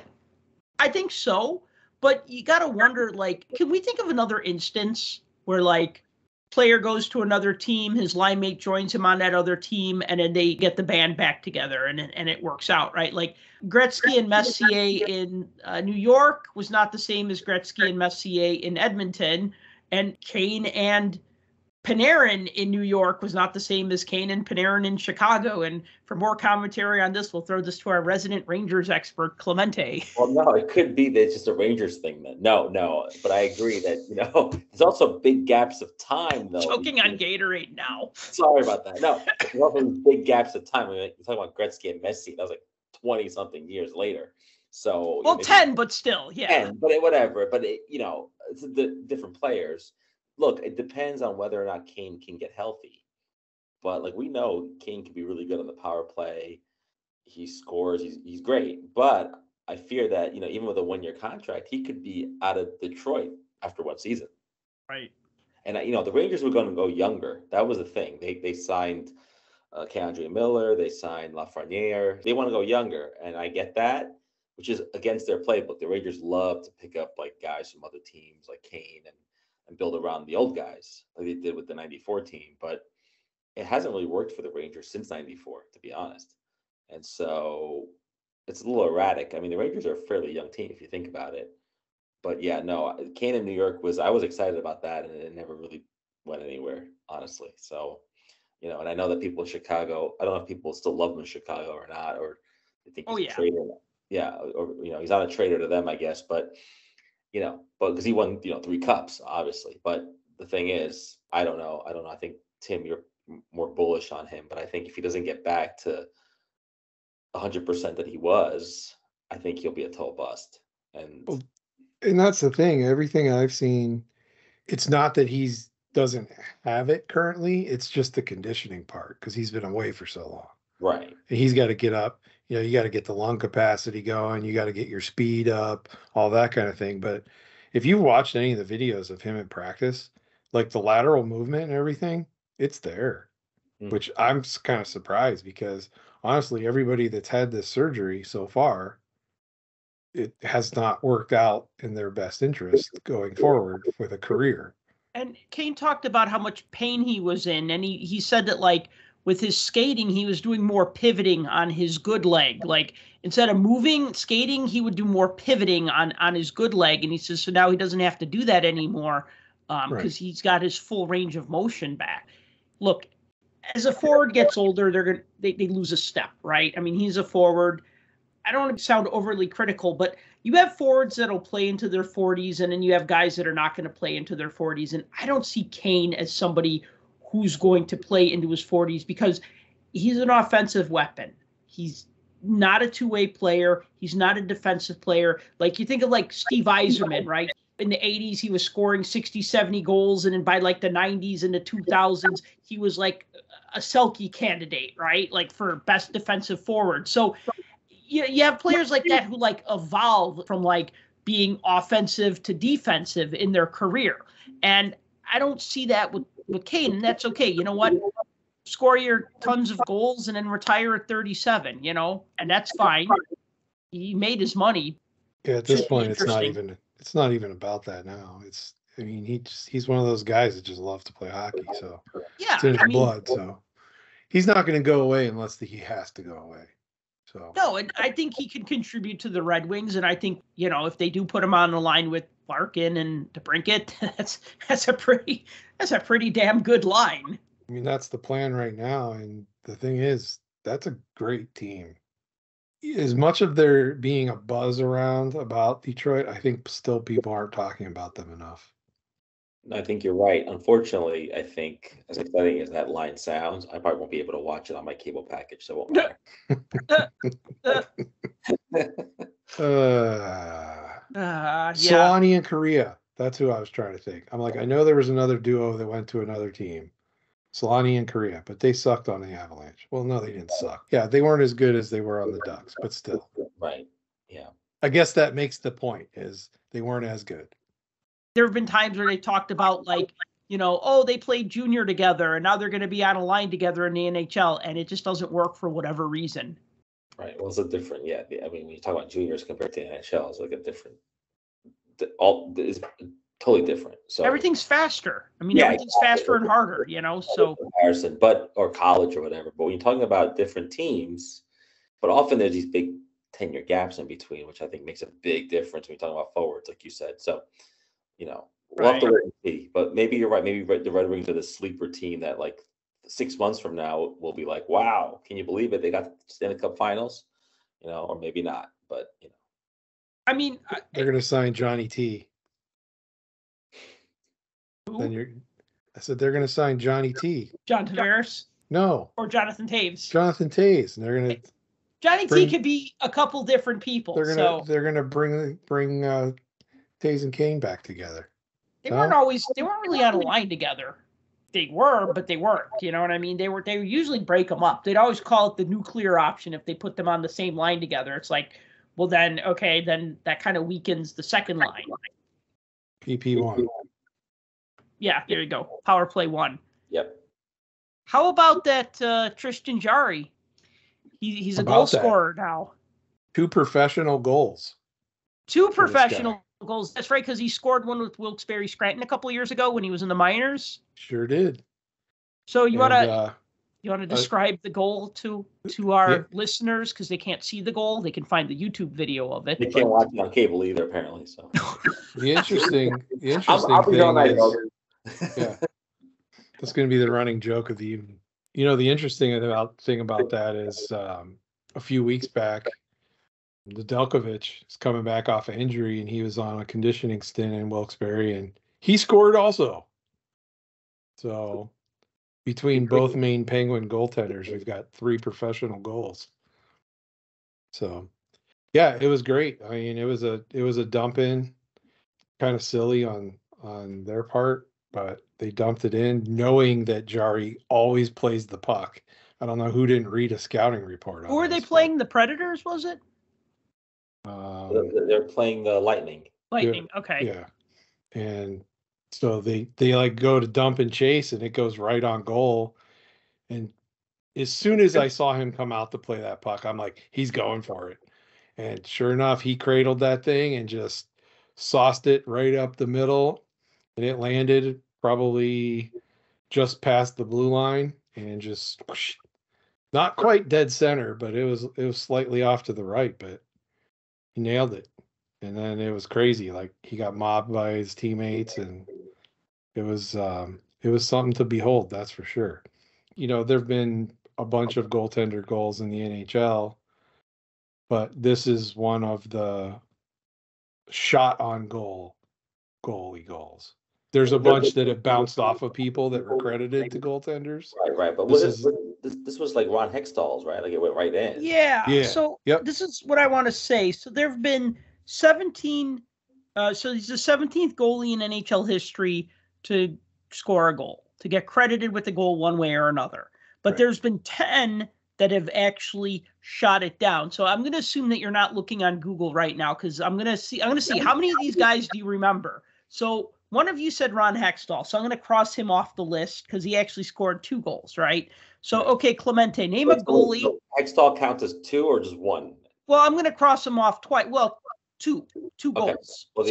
I think so, but you got to wonder, like, can we think of another instance where, like, player goes to another team, his line mate joins him on that other team, and then they get the band back together, and it works out, right? Like, Gretzky and Messier in New York was not the same as Gretzky and Messier in Edmonton, and Kane and Panarin in New York was not the same as Kane and Panarin in Chicago. And for more commentary on this, we'll throw this to our resident Rangers expert, Clemente. Well, no, it could be that it's just a Rangers thing then. No, but I agree that, there's also big gaps of time, though. Choking on Gatorade now. Sorry about that. No, there's also big gaps of time. I mean, you're talking about Gretzky and Messi. That was like 20-something years later. So, well, 10, but still, yeah. 10, but whatever. But, it's the different players. Look, it depends on whether or not Kane can get healthy. But, like, we know Kane can be really good on the power play. He scores. He's great. But I fear that, even with a 1-year contract, he could be out of Detroit after one season. Right. And the Rangers were going to go younger. That was the thing. They signed Keandre Miller. They signed Lafreniere. They want to go younger, and I get that, which is against their playbook. The Rangers love to pick up like guys from other teams like Kane and build around the old guys like they did with the 94 team. But it hasn't really worked for the Rangers since 94, to be honest. And so it's a little erratic. I mean, the Rangers are a fairly young team if you think about it. But yeah, no, Kane in New York I was excited about that, and it never really went anywhere, honestly. So, and I know that people in Chicago, I don't know if people still love him in Chicago or not, or they think he's a traitor. Yeah, or he's not a traitor to them, I guess. But because he won 3 cups, obviously. But the thing is, I don't know. I think Tim, you're more bullish on him, but I think if he doesn't get back to 100% that he was, I think he'll be a total bust. And that's the thing. Everything I've seen, it's not that he's doesn't have it currently. It's just the conditioning part because he's been away for so long. Right. And he's got to get up. You got to get the lung capacity going. You got to get your speed up, all that kind of thing. But if you've watched any of the videos of him in practice, like the lateral movement and everything, it's there, which I'm kind of surprised because honestly, everybody that's had this surgery so far, it has not worked out in their best interest going forward with a career. And Kane talked about how much pain he was in, and he said that like with his skating, he was doing more pivoting on his good leg. Like instead of moving, skating, he would do more pivoting on his good leg. And he says, so now he doesn't have to do that anymore because he's got his full range of motion back. Look, as a forward gets older, they lose a step, right? I mean, he's a forward. I don't want to sound overly critical, but you have forwards that'll play into their 40s, and then you have guys that are not going to play into their 40s. And I don't see Kane as somebody who's going to play into his 40s because he's an offensive weapon. He's not a two-way player. He's not a defensive player. Like you think of like Steve Yzerman, right? In the 80s, he was scoring 60, 70 goals. And then by like the 90s and the 2000s, he was like a Selke candidate, right? Like for best defensive forward. So you have players like that who like evolve from like being offensive to defensive in their career. And I don't see that with Kane, and that's okay. You know what? Score your tons of goals and then retire at 37, and that's fine. He made his money. Yeah, at this point, it's not even about that now. He's one of those guys that just loves to play hockey. So yeah, it's in his blood. So he's not going to go away unless he has to go away. So no, and I think he can contribute to the Red Wings, and I think if they do put him on the line with Larkin and DeBrincat, that's a pretty damn good line. I mean, that's the plan right now, and the thing is, that's a great team. As much of there being a buzz around about Detroit, I think still people aren't talking about them enough. I think you're right. Unfortunately, I think as exciting as that line sounds, I probably won't be able to watch it on my cable package, so it won't matter. Solani and Korea. That's who I was trying to think. I'm like, I know there was another duo that went to another team, Solani and Korea, but they sucked on the Avalanche. Well, no, they didn't suck. Yeah, they weren't as good as they were on the Ducks, but still. Right. Yeah. I guess that makes the point is they weren't as good. There have been times where they talked about like, they played junior together and now they're going to be on a line together in the NHL, and it just doesn't work for whatever reason. Right. Well, it's a different, I mean, when you talk about juniors compared to NHL, it's like a different, it's totally different. So everything's faster. I mean, everything's faster and harder, so comparison, or college or whatever. But when you're talking about different teams, but often there's these big 10-year gaps in between, which I think makes a big difference when you're talking about forwards, like you said. So, we'll have to wait and see. But maybe you're right. Maybe the Red Wings are the sleeper team that like 6 months from now will be like, wow, can you believe it? They got the Stanley Cup Finals, or maybe not. But I mean, they're going to sign Johnny T. Who? I said they're going to sign Johnny T. John Tavares? No. Or Jonathan Taves? Jonathan Taves, and they're going to. Johnny T could be a couple different people. They're going to bring Taves and Kane back together. They weren't really on a line together. They were, but they weren't. You know what I mean? They would usually break them up. They'd always call it the nuclear option if they put them on the same line together. It's like, well, then that kind of weakens the second line. PP1. Yeah, there you go. Power play 1. Yep. How about that Tristan Jarry? He's a goal scorer now. 2 professional goals. 2 professional goals. That's right, because he scored one with Wilkes-Barre Scranton a couple of years ago when he was in the minors. Sure did. So you want to describe the goal to our listeners, because they can't see the goal. They can find the YouTube video of it. They can't watch it on cable either, apparently. So the interesting thing is, yeah, that's going to be the running joke of the evening. You know, the interesting thing about that is a few weeks back, Nedeljkovic is coming back off an injury, and he was on a conditioning stint in Wilkes-Barre, and he scored also. So between both main Penguin goaltenders, we've got 3 professional goals. So yeah, it was great. I mean, it was a dump in, kind of silly on their part, but they dumped it in knowing that Jarry always plays the puck. I don't know who didn't read a scouting report on Who were they playing? The Predators, was it? They're playing the Lightning. Lightning, okay. Yeah. And so they like go to dump and chase, and it goes right on goal. And as soon as I saw him come out to play that puck, I'm like, he's going for it. And sure enough, he cradled that thing and just sauced it right up the middle, and it landed probably just past the blue line and just whoosh, not quite dead center, but it was slightly off to the right, but he nailed it. And then it was crazy. Like, he got mobbed by his teammates, and it was something to behold, that's for sure. You know, there've been a bunch of goaltender goals in the NHL, but this is one of the shot on goal goalie goals. There's a bunch that have bounced off of people that were credited to goaltenders. Right. But this was like Ron Hextall's, right? Like, it went right in. Yeah. So This is what I want to say. So there have been 17. So he's the 17th goalie in NHL history to score a goal, to get credited with a goal one way or another. But there's been 10 that have actually shot it down. So I'm going to assume that you're not looking on Google right now, because I'm going to see how many of these guys do you remember. So one of you said Ron Hextall, so I'm going to cross him off the list because he actually scored 2 goals, right? So, okay, Clemente, name a goalie. So Hextall counts as 2 or just 1? Well, I'm going to cross him off twice. Well, two goals. Well,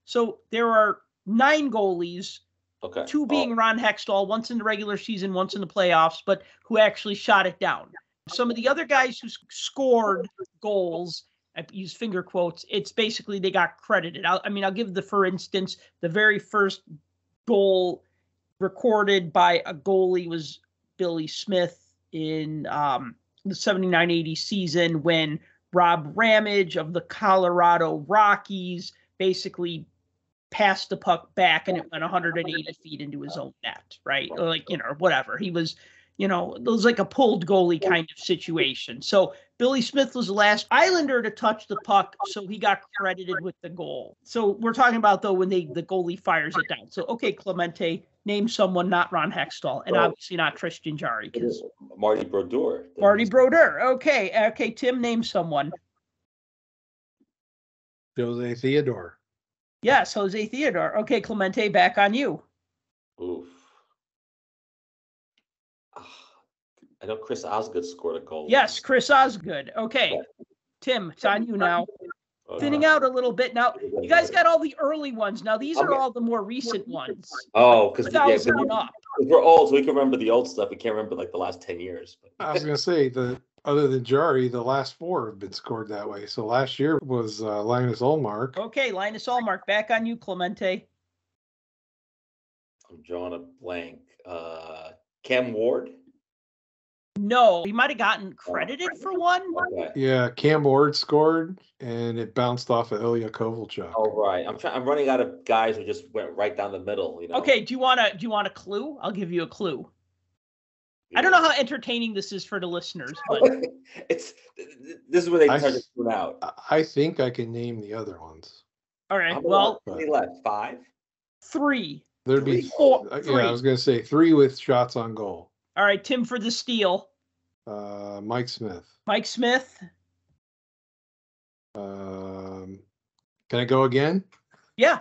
so there are 9 goalies. Okay. 2 being Ron Hextall, once in the regular season, once in the playoffs, but who actually shot it down. Some of the other guys who scored goals, I use finger quotes, it's basically they got credited. I'll give for instance, the very first goal recorded by a goalie was Billy Smith in the 79-80 season, when Rob Ramage of the Colorado Rockies basically passed the puck back and it went 180 feet into his own net, right? Or whatever. He was, it was like a pulled goalie kind of situation. So Billy Smith was the last Islander to touch the puck, so he got credited with the goal. So we're talking about, though, when the goalie fires it down. So, okay, Clemente, name someone not Ron Hextall, and obviously not Tristan Jarry. Marty Brodeur. Okay, Tim, name someone. Jose Theodore. Yes, Jose Theodore. Okay, Clemente, back on you. Oof. I know Chris Osgood scored a goal. Yes, Chris Osgood. Okay, Tim, it's on you now. Thinning out a little bit. Now, you guys got all the early ones. Now, these are all the more recent ones. Oh, because we're old, so we can remember the old stuff. We can't remember, like, the last 10 years. I was going to say, other than Jarry, the last 4 have been scored that way. So last year was Linus Ullmark. Okay, Linus Ullmark. Back on you, Clemente. I'm drawing a blank. Cam Ward? No, he might have gotten credited for one. Okay. Yeah, Cam Ward scored, and it bounced off of Ilya Kovalchuk. Oh, right. I'm running out of guys who just went right down the middle. Okay, do you want a clue? I'll give you a clue. Yeah. I don't know how entertaining this is for the listeners, but this is where they start to tune out. I think I can name the other ones. All right. How many left? 5? 3. There'd be 4. Yeah, I was going to say 3 with shots on goal. All right, Tim for the steal. Mike Smith. Mike Smith. Can I go again? Yeah.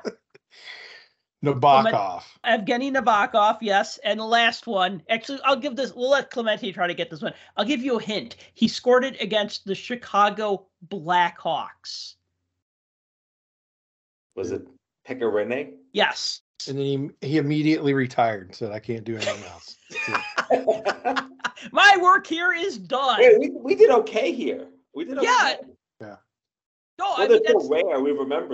Nabokov. Evgeny Nabokov, yes. And the last one, actually, we'll let Clemente try to get this one. I'll give you a hint. He scored it against the Chicago Blackhawks. Was it Pecorine? Yes. And then he immediately retired and said, I can't do anything else. My work here is done. Wait, we did okay here. We did okay. Yeah. No, well, they're so rare.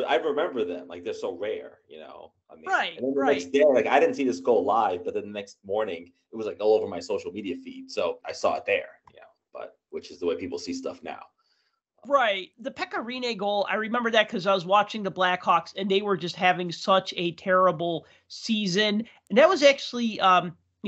I remember them. Like, they're so rare, you know. I mean, right, and then the right. next day, like, I didn't see this goal live, but then the next morning, it was like all over my social media feed. So I saw it there, you know, but which is the way people see stuff now. Right. The Pecorine goal, I remember that because I was watching the Blackhawks and they were just having such a terrible season. And that was actually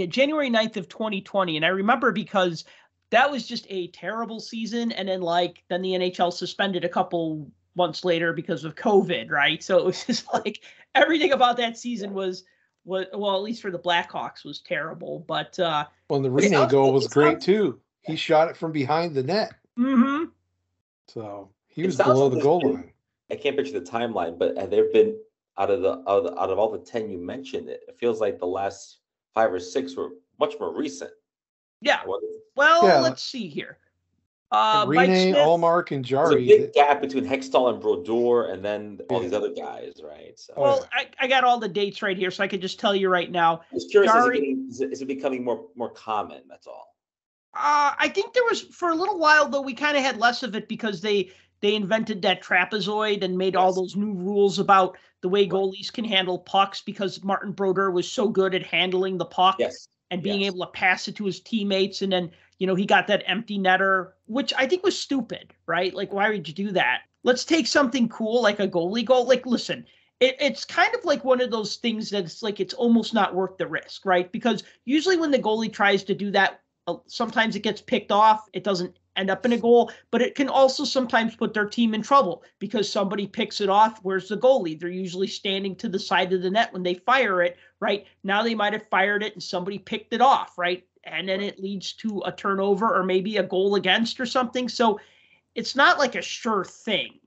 January 9th of 2020. And I remember because that was just a terrible season. And then then the NHL suspended a couple months later because of COVID, right? So it was just like everything about that season was at least for the Blackhawks, was terrible. But well, the Rene goal was great too. He shot it from behind the net. Mm-hmm. So he was below the goal line. I can't picture the timeline, but have there been out of all the 10 you mentioned, it feels like the last 5 or 6 were much more recent. Yeah. Well, let's see here. Rene, Allmark, and Jarry. There's a big gap between Hextall and Brodeur, and then all these other guys, right? So. Well, I got all the dates right here, so I could just tell you right now. I was curious, is it becoming more common? That's all. I think there was, for a little while, though, we kind of had less of it because they invented that trapezoid and made all those new rules about the way goalies can handle pucks, because Martin Brodeur was so good at handling the puck and being able to pass it to his teammates. And then, you know, he got that empty netter, which I think was stupid, right? Like, why would you do that? Let's take something cool like a goalie goal. Like, listen, it's kind of like one of those things that's like, it's almost not worth the risk, right? Because usually when the goalie tries to do that, sometimes it gets picked off. It doesn't end up in a goal, but it can also sometimes put their team in trouble because somebody picks it off. Where's the goalie? They're usually standing to the side of the net when they fire it, right? Now they might have fired it and somebody picked it off, right? And then it leads to a turnover or maybe a goal against or something. So it's not like a sure thing.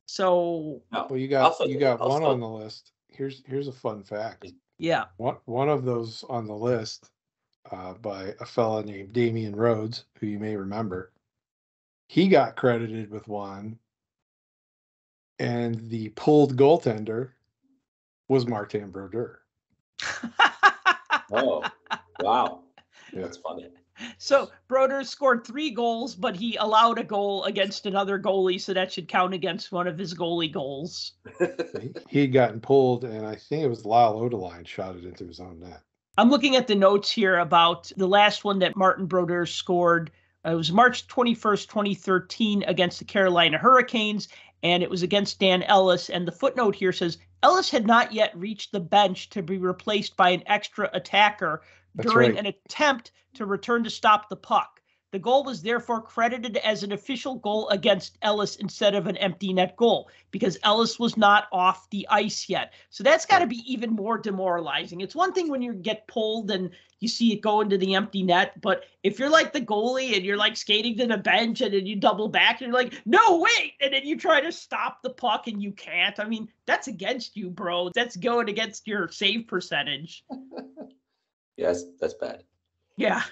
So well, you got one on the list. Here's a fun fact. Yeah. One of those on the list by a fella named Damian Rhodes, who you may remember. He got credited with one, and the pulled goaltender was Martin Brodeur. Oh, wow. Yeah. That's funny. So Brodeur scored 3 goals, but he allowed a goal against another goalie, so that should count against one of his goalie goals. He had gotten pulled, and I think it was Lyle Odeline shot it into his own net. I'm looking at the notes here about the last one that Martin Brodeur scored. It was March 21st, 2013 against the Carolina Hurricanes, and it was against Dan Ellis. And the footnote here says, Ellis had not yet reached the bench to be replaced by an extra attacker during an attempt to return to stop the puck. The goal was therefore credited as an official goal against Ellis instead of an empty net goal because Ellis was not off the ice yet. So that's got to be even more demoralizing. It's one thing when you get pulled and you see it go into the empty net, but if you're like the goalie and you're like skating to the bench and then you double back and you're like, no, wait, and then you try to stop the puck and you can't. I mean, that's against you, bro. That's going against your save percentage. Yes, that's bad. Yeah.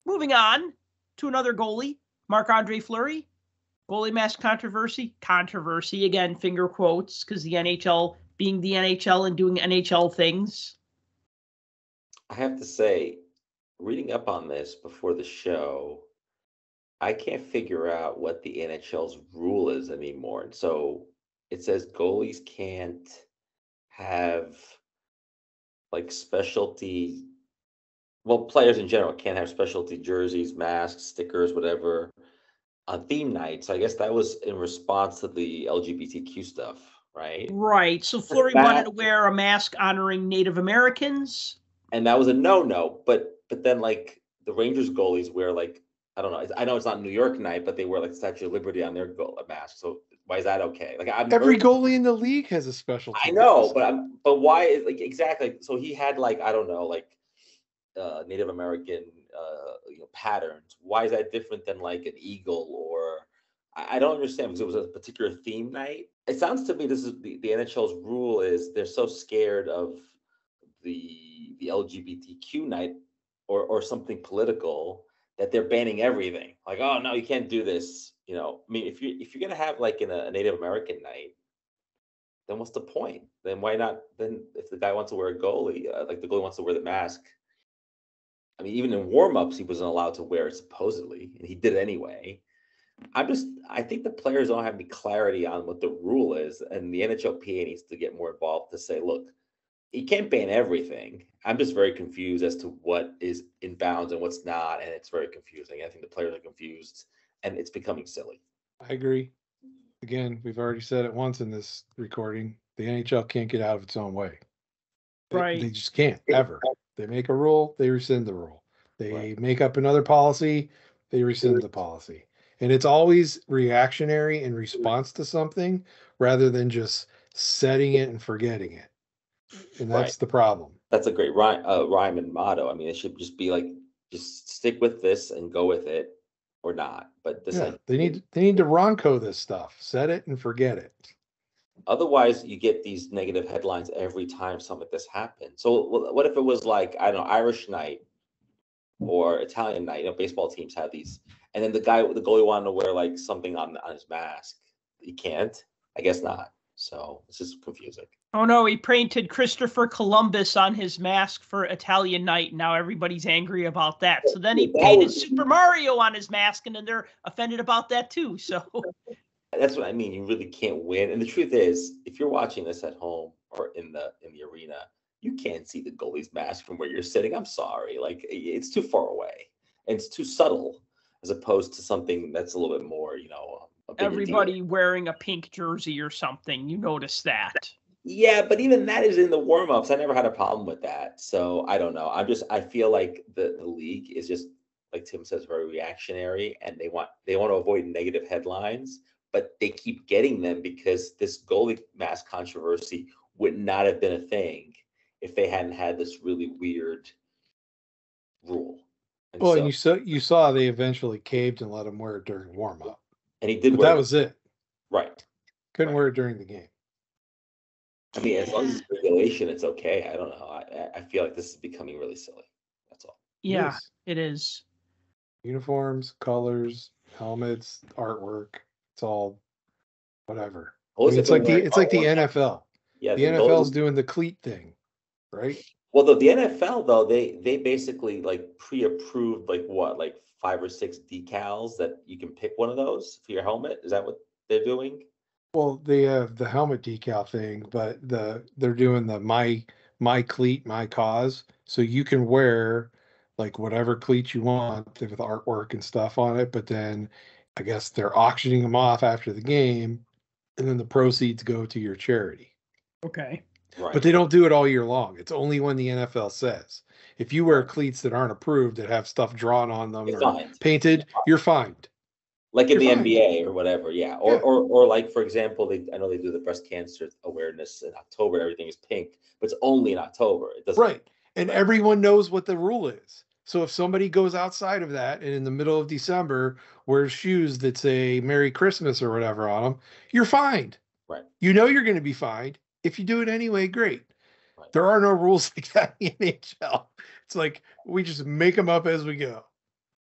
Moving on to another goalie, Marc-Andre Fleury. Goalie mask controversy. Controversy, again, finger quotes, because the NHL being the NHL and doing NHL things. I have to say, reading up on this before the show, I can't figure out what the NHL's rule is anymore. And so it says goalies can't have like specialty. Well, players in general can't have specialty jerseys, masks, stickers, whatever, on theme night. So I guess that was in response to the LGBTQ stuff, right? Right. So Fleury wanted to wear a mask honoring Native Americans. And that was a no-no. But then, like, the Rangers goalies wear, like, I don't know. I know it's not New York night, but they wear, like, Statue of Liberty on their mask. So why is that okay? Like, every goalie in the league has a specialty. I know, but why? Like, exactly. So he had, like, I don't know, like, Native American patterns. Why is that different than like an eagle or I don't understand because it was a particular theme night. It sounds to me this is the NHL's rule is they're so scared of the LGBTQ night or something political that they're banning everything. Like, oh no, you can't do this. I mean, if you're gonna have like a Native American night, then what's the point? Then why not? Then if the guy wants to wear a goalie, like the goalie wants to wear the mask. I mean, even in warm-ups, he wasn't allowed to wear it supposedly, and he did it anyway. I think the players don't have any clarity on what the rule is, and the NHLPA needs to get more involved to say, look, you can't ban everything. I'm just very confused as to what is in bounds and what's not, and it's very confusing. I think the players are confused, and it's becoming silly. I agree. Again, we've already said it once in this recording. The NHL can't get out of its own way. Right. They just can't, ever. They make a rule, they rescind the rule. They Right. make up another policy, they rescind the policy. And it's always reactionary in response to something rather than just setting it and forgetting it. And that's Right. the problem. That's a great rhyme and motto. I mean, it should just be like, just stick with this and go with it or not. But this, They need to Ronco this stuff. Set it and forget it. otherwise, you get these negative headlines every time something like this happens. So what if it was like, I don't know, Irish night or Italian night? Baseball teams have these. And then the goalie wanted to wear like something on his mask. He can't? I guess not. So it's just confusing. Oh no, he painted Christopher Columbus on his mask for Italian night. Now everybody's angry about that. So then he painted Super Mario on his mask, and then they're offended about that too. So that's what I mean. You really can't win. And the truth is, if you're watching this at home or in the arena, you can't see the goalie's mask from where you're sitting. I'm sorry. Like, it's too far away and it's too subtle as opposed to something that's a little bit more, a bigger everybody deal. Wearing a pink jersey or something, you notice that. Yeah, but even that is in the warm-ups. I never had a problem with that. So I don't know. I feel like the league is just, like Tim says, very reactionary, and they want to avoid negative headlines, but they keep getting them because this goalie mask controversy would not have been a thing if they hadn't had this really weird rule. And you saw they eventually caved and let him wear it during warm-up. And he did, but that was it. Right. Couldn't wear it during the game. I mean, as long as it's regulation, it's okay. I don't know. I feel like this is becoming really silly. That's all. Yeah, it is. Uniforms, colors, helmets, artwork. It's all whatever. It's like the NFL. Yeah, the NFL's doing the cleat thing, right? Well, the NFL though, they basically like pre-approved like 5 or 6 decals that you can pick one of those for your helmet. Is that what they're doing? Well, they have the helmet decal thing, but they're doing the my cleat, my cause. So you can wear like whatever cleats you want with artwork and stuff on it, but then I guess they're auctioning them off after the game, and then the proceeds go to your charity. Okay. Right. But they don't do it all year long. It's only when the NFL says. If you wear cleats that aren't approved, that have stuff drawn on them or painted, you're fined. Like in the NBA or whatever, yeah. Or like, for example, I know they do the breast cancer awareness in October. Everything is pink, but it's only in October. It doesn't. Right. And everyone knows what the rule is. So if somebody goes outside of that and in the middle of December wears shoes that say Merry Christmas or whatever on them, you're fined. Right. You know you're going to be fined. If you do it anyway, great. Right. There are no rules like that in the NHL. It's like we just make them up as we go.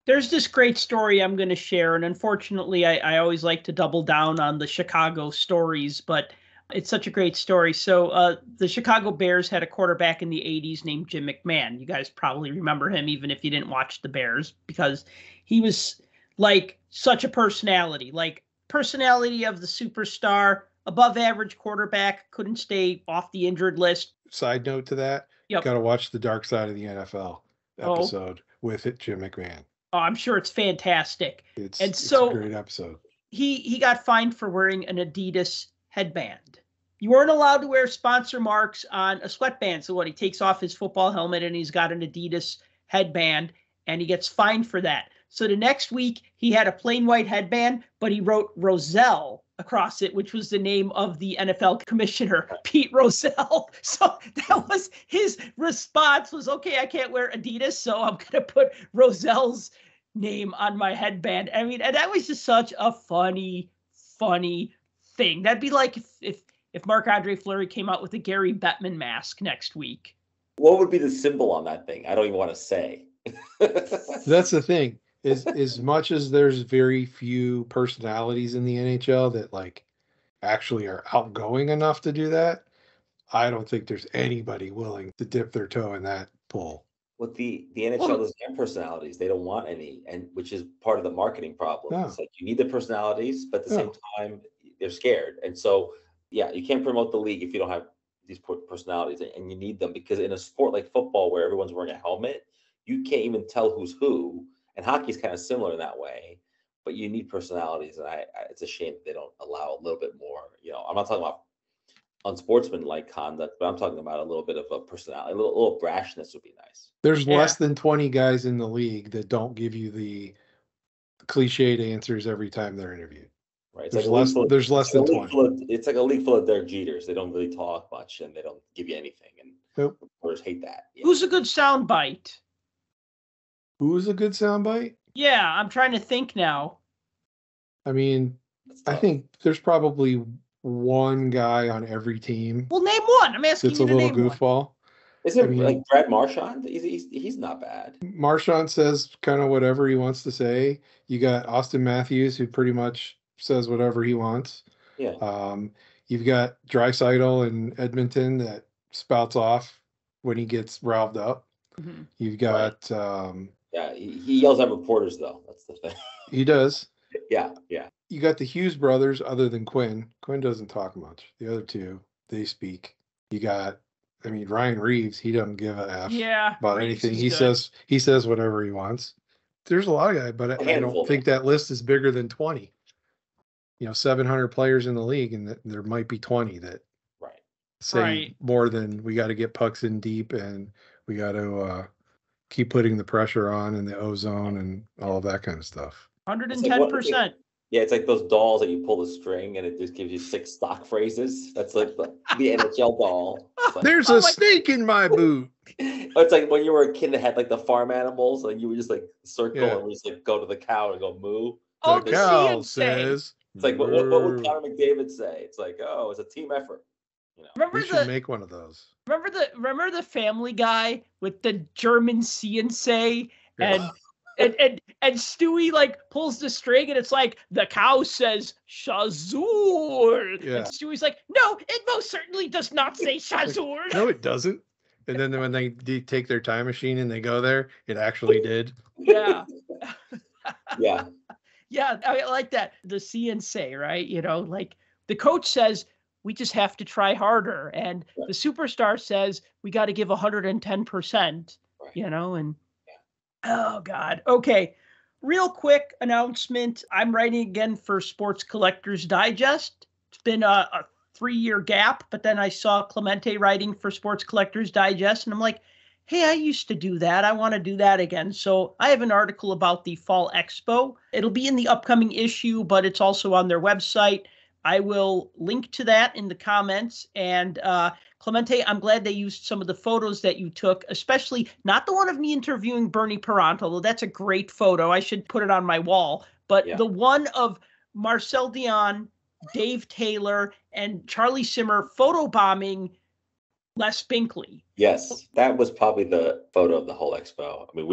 There's this great story I'm going to share, and unfortunately, I always like to double down on the Chicago stories, but it's such a great story. So the Chicago Bears had a quarterback in the 80s named Jim McMahon. You guys probably remember him, even if you didn't watch the Bears, because he was like such a personality of the superstar, above average quarterback, couldn't stay off the injured list. Side note to that, you got to watch the Dark Side of the NFL episode with Jim McMahon. Oh, I'm sure it's fantastic. It's a great episode. He got fined for wearing an Adidas headband. You weren't allowed to wear sponsor marks on a sweatband. So he takes off his football helmet and he's got an Adidas headband and he gets fined for that. So the next week he had a plain white headband, but he wrote Rozelle across it, which was the name of the NFL commissioner, Pete Rozelle. So that was his response was, okay, I can't wear Adidas, so I'm going to put Rozelle's name on my headband. I mean, and that was just such a funny thing. That'd be like if Marc-Andre Fleury came out with a Gary Bettman mask next week. What would be the symbol on that thing? I don't even want to say. That's the thing. Is as much as there's very few personalities in the NHL that like actually are outgoing enough to do that, I don't think there's anybody willing to dip their toe in that pool. With the NHL doesn't have personalities. They don't want any, and which is part of the marketing problem. No. It's like you need the personalities, but at the same time, they're scared. And so, yeah, you can't promote the league if you don't have these personalities, and you need them because in a sport like football where everyone's wearing a helmet, you can't even tell who's who. And hockey's kind of similar in that way, but you need personalities, and it's a shame that they don't allow a little bit more. You know, I'm not talking about unsportsmanlike conduct, but I'm talking about a little bit of a personality, a little brashness would be nice. There's less than 20 guys in the league that don't give you the cliched answers every time they're interviewed. Right. There's less than 20. It's like a league full of Derek Jeters. They don't really talk much, and they don't give you anything. And reporters hate that. Yeah. Who's a good soundbite? Who's a good soundbite? Yeah, I'm trying to think now. I mean, I think there's probably one guy on every team. Well, name one. I'm asking you to name one. It's a little goofball. Isn't like Brad Marchand? He's not bad. Marchand says kind of whatever he wants to say. You got Austin Matthews, who pretty much says whatever he wants. Yeah. You've got Draisaitl in Edmonton that spouts off when he gets riled up. Mm-hmm. You've got he yells at reporters though. That's the thing. He does. Yeah. You got the Hughes brothers, other than Quinn. Quinn doesn't talk much. The other two, they speak. You got, I mean, Ryan Reeves. He doesn't give a f about Reeves anything. He says whatever he wants. There's a lot of guys, but I don't think that list is bigger than 20. 700 players in the league, and there might be 20 that say more than we got to get pucks in deep, and we got to keep putting the pressure on and the ozone and all of that kind of stuff. 110%. Yeah, it's like those dolls that you pull the string and it just gives you 6 stock phrases. That's like the NHL doll. Like, there's a snake in my boot. It's like when you were a kid that had like the farm animals, and you would just like circle and just like go to the cow and go moo. The cow says. It's like what would Connor McDavid say? It's like, oh, it's a team effort. We should make one of those. Remember the Family Guy with the German CNC and Stewie like pulls the string and it's like the cow says Shazur. Yeah. And Stewie's like, no, it most certainly does not say Shazur. No, it doesn't. And then when they take their time machine and they go there, it actually did. Yeah. Yeah. Yeah, I like that. The CNC, right? Like the coach says, we just have to try harder. And the superstar says, we got to give 110%, and oh God. Okay. Real quick announcement. I'm writing again for Sports Collectors Digest. It's been a 3-year gap, but then I saw Clemente writing for Sports Collectors Digest, and I'm like, hey, I used to do that. I want to do that again. So I have an article about the Fall Expo. It'll be in the upcoming issue, but it's also on their website. I will link to that in the comments. And Clemente, I'm glad they used some of the photos that you took, especially not the one of me interviewing Bernie Parent, although that's a great photo. I should put it on my wall. But the one of Marcel Dion, Dave Taylor, and Charlie Simmer photobombing Les Binkley. Yes, that was probably the photo of the whole expo. I mean,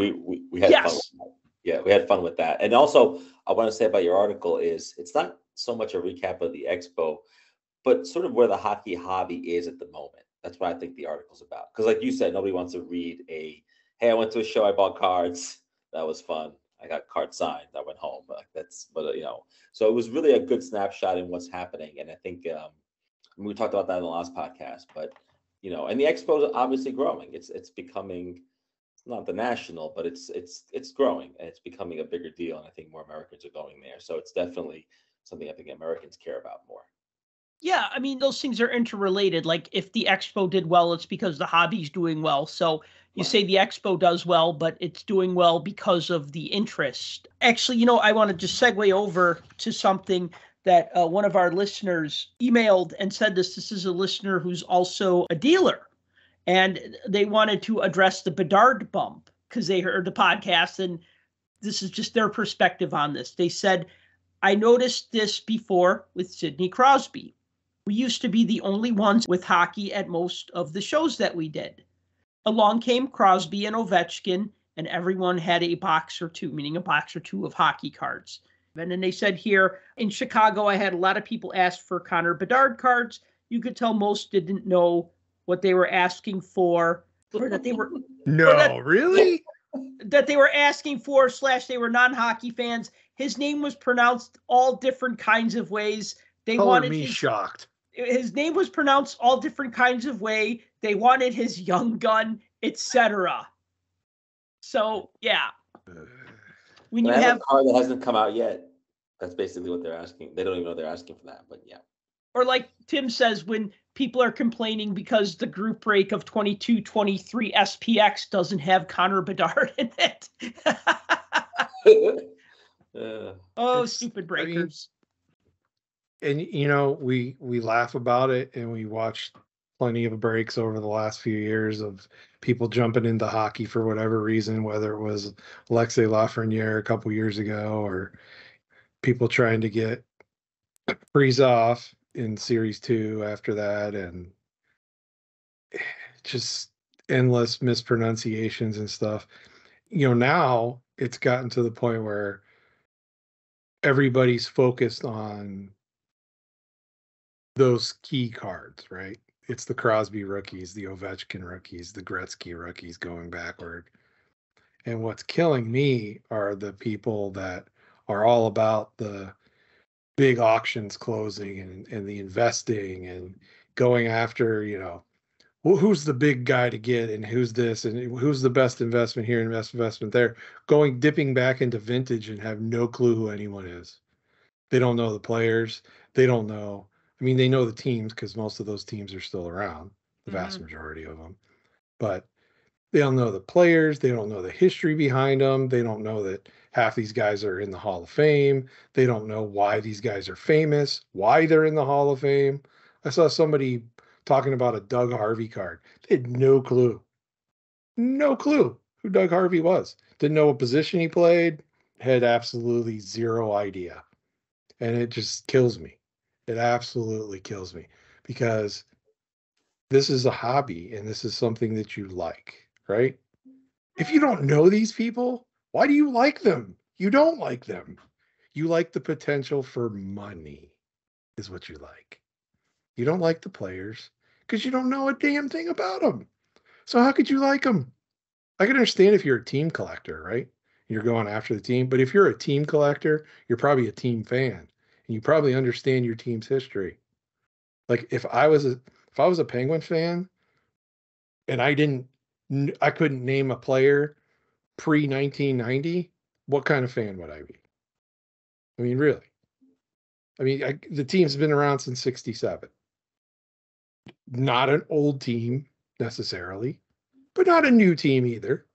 we had fun with that. Yeah, we had fun with that. And also, I want to say about your article is it's not so much a recap of the expo, but sort of where the hockey hobby is at the moment. That's what I think the article's about. Because like you said, nobody wants to read hey, I went to a show, I bought cards. That was fun. I got cards signed. I went home. So it was really a good snapshot in what's happening. And I think we talked about that in the last podcast, but and the expo is obviously growing. It's becoming not the national, but it's growing and it's becoming a bigger deal. And I think more Americans are going there. So it's definitely something I think Americans care about more. Yeah, I mean, those things are interrelated. Like if the expo did well, it's because the hobby's doing well. So you say the expo does well, but it's doing well because of the interest. Actually, I want to just segue over to something that one of our listeners emailed and said this is a listener who's also a dealer. And they wanted to address the Bedard bump because they heard the podcast and this is just their perspective on this. They said, I noticed this before with Sidney Crosby. We used to be the only ones with hockey at most of the shows that we did. Along came Crosby and Ovechkin, and everyone had a box or two, meaning a box or two of hockey cards. And then they said here in Chicago, I had a lot of people ask for Connor Bedard cards. You could tell most didn't know what they were asking for, or that they were really that they were asking for / they were non-hockey fans. His name was pronounced all different kinds of ways. They wanted me shocked. His name was pronounced all different kinds of way. They wanted his young gun, etc. So yeah, when you have a card that hasn't come out yet, that's basically what they're asking. They don't even know they're asking for that, but yeah. Or like Tim says, when people are complaining because the group break of 22-23 SPX doesn't have Connor Bedard in it. Stupid breakers. And you know, we laugh about it, and we watched plenty of breaks over the last few years of people jumping into hockey for whatever reason, whether it was Alexei Lafreniere a couple years ago or people trying to get Kaprizov in Series 2 after that, and just endless mispronunciations and stuff. You know, now it's gotten to the point where everybody's focused on those key cards, right? It's the Crosby rookies, the Ovechkin rookies, the Gretzky rookies going backward. And what's killing me are the people that are all about the big auctions closing and the investing and going after, you know, who's the big guy to get and who's this and who's the best investment here and best investment there, dipping back into vintage and have no clue who anyone is. They don't know the players. They don't know. I mean, they know the teams because most of those teams are still around, the vast majority of them. But they don't know the players. They don't know the history behind them. They don't know that half these guys are in the Hall of Fame. They don't know why these guys are famous, why they're in the Hall of Fame. I saw somebody talking about a Doug Harvey card. They had no clue. No clue who Doug Harvey was. Didn't know what position he played. Had absolutely zero idea. And it just kills me. It absolutely kills me because this is a hobby and this is something that you like, right? If you don't know these people, why do you like them? You don't like them. You like the potential for money is what you like. You don't like the players because you don't know a damn thing about them. So how could you like them? I can understand if you're a team collector, right? You're going after the team. But if you're a team collector, you're probably a team fan. And you probably understand your team's history. Like if I was a Penguin fan and I couldn't name a player pre-1990, what kind of fan would I be? I mean, really. I mean, the team's been around since 67. Not an old team necessarily, but not a new team either.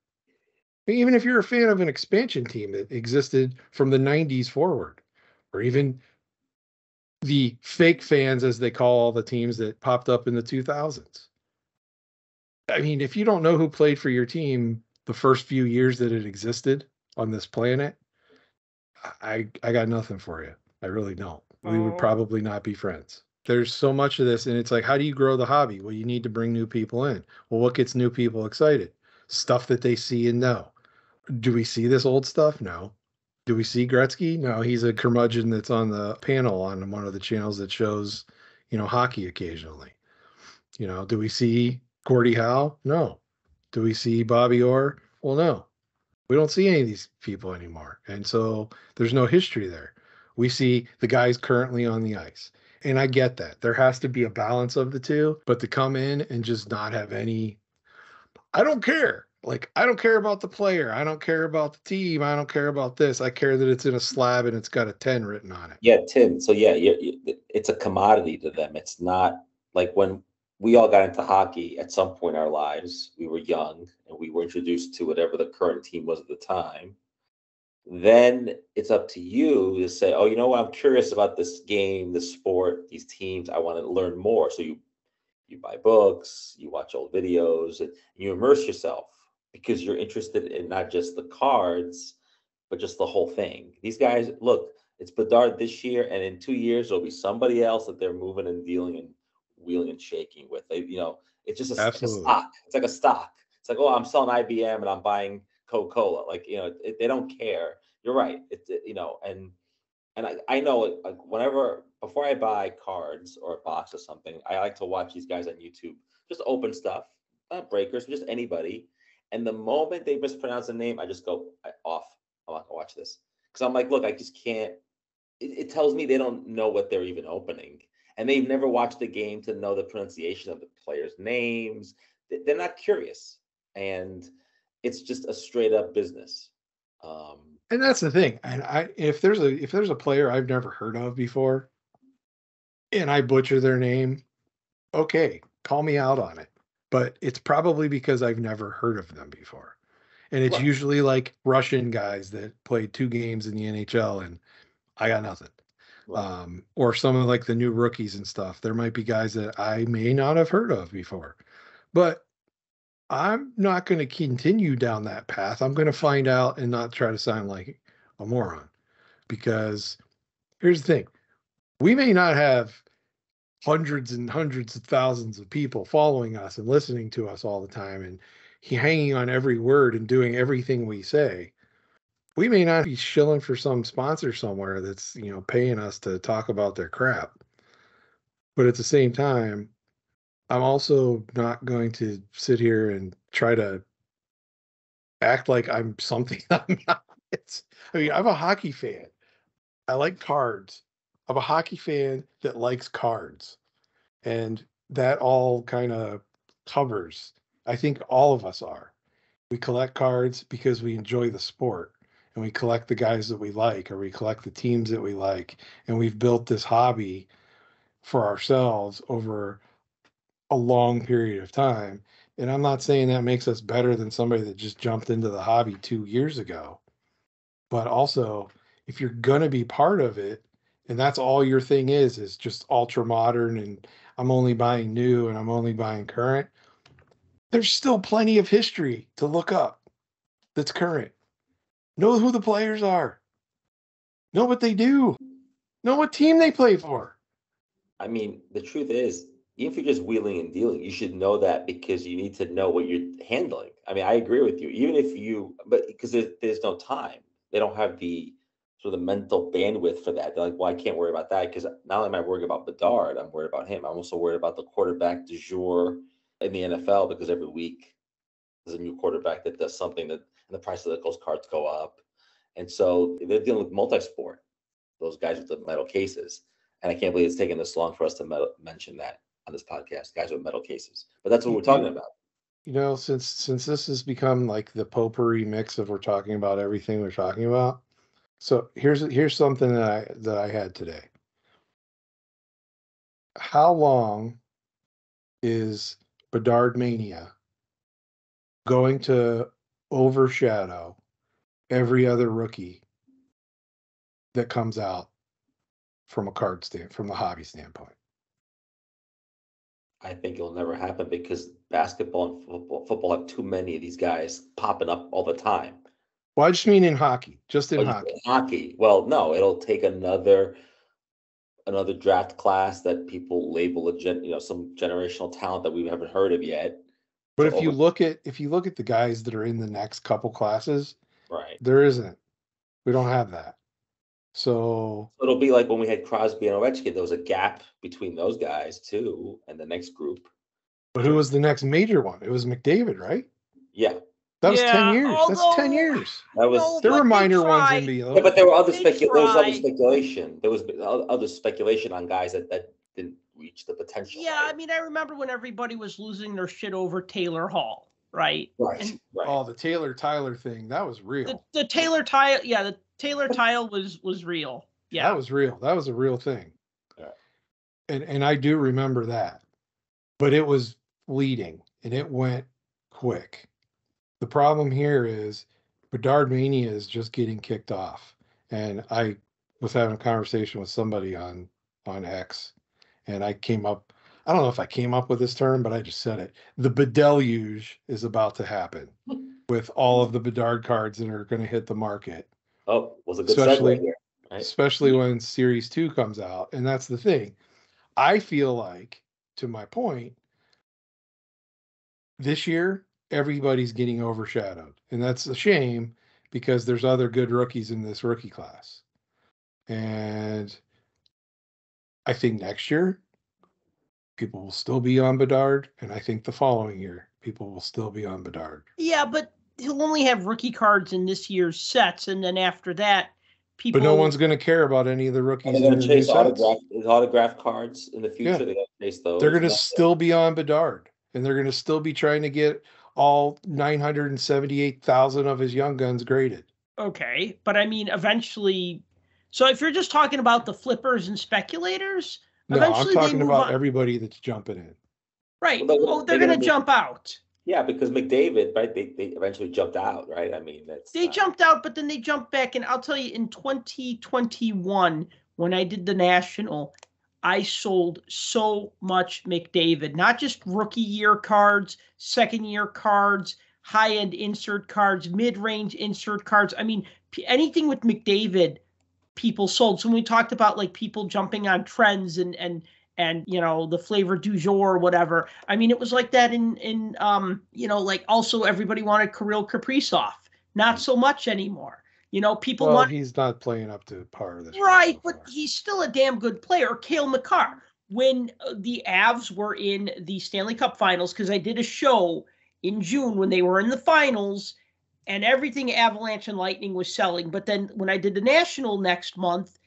Even if you're a fan of an expansion team that existed from the 90s forward, or even the fake fans, as they call all the teams that popped up in the 2000s. I mean, if you don't know who played for your team the first few years that it existed on this planet, I got nothing for you. I really don't. We would probably not be friends. There's so much of this, and it's like, how do you grow the hobby? Well, you need to bring new people in. Well, what gets new people excited? Stuff that they see and know. Do we see this old stuff? No. Do we see Gretzky? No, he's a curmudgeon that's on the panel on one of the channels that shows, you know, hockey occasionally. You know, do we see Gordie Howe? No. Do we see Bobby Orr? Well, no. We don't see any of these people anymore. And so there's no history there. We see the guys currently on the ice. And I get that. There has to be a balance of the two, but to come in and just not have any, I don't care. Like, I don't care about the player. I don't care about the team. I don't care about this. I care that it's in a slab and it's got a 10 written on it. Yeah, Tim. So yeah, it's a commodity to them. It's not like when we all got into hockey at some point in our lives, we were young and we were introduced to whatever the current team was at the time. Then it's up to you to say, oh, you know what? I'm curious about this game, this sport, these teams. I want to learn more. So you buy books, you watch old videos, and you immerse yourself because you're interested in not just the cards, but just the whole thing. These guys, look, it's Bedard this year, and in 2 years there'll be somebody else that they're moving and dealing and wheeling and shaking with. It's just like a Absolutely. stock. It's like a stock. It's like, oh, I'm selling IBM and I'm buying Coca-Cola. Like, they don't care. You're right. And I know, like, whenever, before I buy cards or a box or something, I like to watch these guys on YouTube just open stuff, not breakers, just anybody. And the moment they mispronounce a name, I just go off. I'm not gonna watch this because I'm like, look, I just can't. It tells me they don't know what they're even opening, and they've never watched the game to know the pronunciation of the players' names. They're not curious, and it's just a straight up business. And that's the thing. And if there's a player I've never heard of before, and I butcher their name, okay, call me out on it. But it's probably because I've never heard of them before. And it's Right. usually like Russian guys that played 2 games in the NHL and I got nothing. Right. Or some of like the new rookies and stuff. There might be guys that I may not have heard of before. But I'm not going to continue down that path. I'm going to find out and not try to sound like a moron. Because here's the thing. We may not have hundreds and hundreds of thousands of people following us and listening to us all the time and hanging on every word and doing everything we say. We may not be shilling for some sponsor somewhere that's, paying us to talk about their crap. But at the same time, I'm also not going to sit here and try to act like I'm something I'm not. I'm a hockey fan. I like cards. I'm a hockey fan that likes cards. And that all kind of covers. I think all of us are. We collect cards because we enjoy the sport and we collect the guys that we like, or we collect the teams that we like. And we've built this hobby for ourselves over a long period of time. And I'm not saying that makes us better than somebody that just jumped into the hobby 2 years ago. But also, if you're going to be part of it, and that's all your thing is just ultra modern and I'm only buying new and I'm only buying current, there's still plenty of history to look up that's current. Know who the players are. Know what they do. Know what team they play for. I mean, the truth is, even if you're just wheeling and dealing, you should know that because you need to know what you're handling. I mean, I agree with you. Even if but because there's no time, they don't have the sort of the mental bandwidth for that. They're like, well, I can't worry about that because not only am I worried about Bedard, I'm worried about him. I'm also worried about the quarterback du jour in the NFL because every week there's a new quarterback that does something and the price of those cards go up. And so they're dealing with multi-sport, those guys with the metal cases. And I can't believe it's taken this long for us to mention that on this podcast, guys with metal cases. But that's what we're talking about. Since this has become like the potpourri mix of we're talking about everything we're talking about. So here's something that I had today. How long is Bedard Mania going to overshadow every other rookie that comes out from from the hobby standpoint? I think it'll never happen because basketball and football have too many of these guys popping up all the time. Well, I just mean in hockey, just in hockey. Hockey. Well, no, it'll take another draft class that people label some generational talent that we haven't heard of yet. But if you look at the guys that are in the next couple classes, right, there isn't. We don't have that. So it'll be like when we had Crosby and Ovechkin. There was a gap between those guys too, and the next group. But who was the next major one? It was McDavid, right? Yeah. That was 10 years. That's 10 years. That was. There were minor ones in the. Yeah, but there were other speculation. There was other speculation on guys that didn't reach the potential. Yeah, I mean, I remember when everybody was losing their shit over Taylor Hall, right? Right. Oh, the Taylor Tyler thing, that was real. The Taylor Tile, yeah, the Taylor Tile was real. Yeah, that was real. That was a real thing. Yeah. And I do remember that, but it was fleeting and it went quick. The problem here is Bedard Mania is just getting kicked off. And I was having a conversation with somebody on X, and I don't know if I came up with this term, but I just said it. The Bedeluge is about to happen with all of the Bedard cards that are going to hit the market Oh, was a good especially segue here, right? especially when Series 2 comes out. And that's the thing. I feel like, to my point, this year everybody's getting overshadowed, and that's a shame because there's other good rookies in this rookie class. And I think next year people will still be on Bedard, and I think the following year people will still be on Bedard. Yeah, but he'll only have rookie cards in this year's sets, and then after that, people. But no one's going to care about any of the Are rookies they in going the to new chase sets. autograph cards in the future? Yeah. They're going to chase those. They're going to still be on Bedard, and they're going to still be trying to get all 978,000 of his young guns graded. Okay, but I mean, eventually. So if you're just talking about the flippers and speculators, No, eventually I'm talking they move about on. Everybody that's jumping in. Right. Well, They're going to jump out. Yeah, because McDavid, right? They eventually jumped out, right? I mean, they jumped out, but then they jumped back. And I'll tell you, in 2021, when I did the National, I sold so much McDavid, not just rookie year cards, second year cards, high-end insert cards, mid-range insert cards. I mean, anything with McDavid, people sold. So when we talked about like people jumping on trends and you know, the flavor du jour or whatever, I mean, it was like that in you know, like also everybody wanted Kirill Kaprizov. Not so much anymore. You know, people want. He's not playing up to par this right, but he's still a damn good player. Cale Makar. When the Avs were in the Stanley Cup Finals, because I did a show in June when they were in the finals, and everything Avalanche and Lightning was selling. But then when I did the National next month,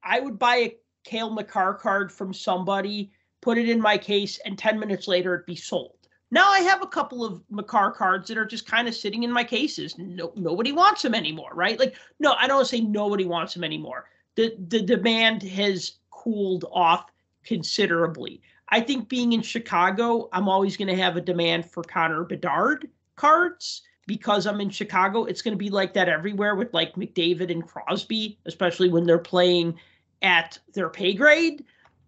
I would buy a Cale Makar card from somebody, put it in my case, and 10 minutes later it'd be sold. Now I have a couple of Makar cards that are just kind of sitting in my cases. Nobody wants them anymore, right? Like, no, I don't want to say nobody wants them anymore. The demand has cooled off considerably. I think being in Chicago, I'm always going to have a demand for Connor Bedard cards because I'm in Chicago. It's going to be like that everywhere with like McDavid and Crosby, especially when they're playing at their pay grade.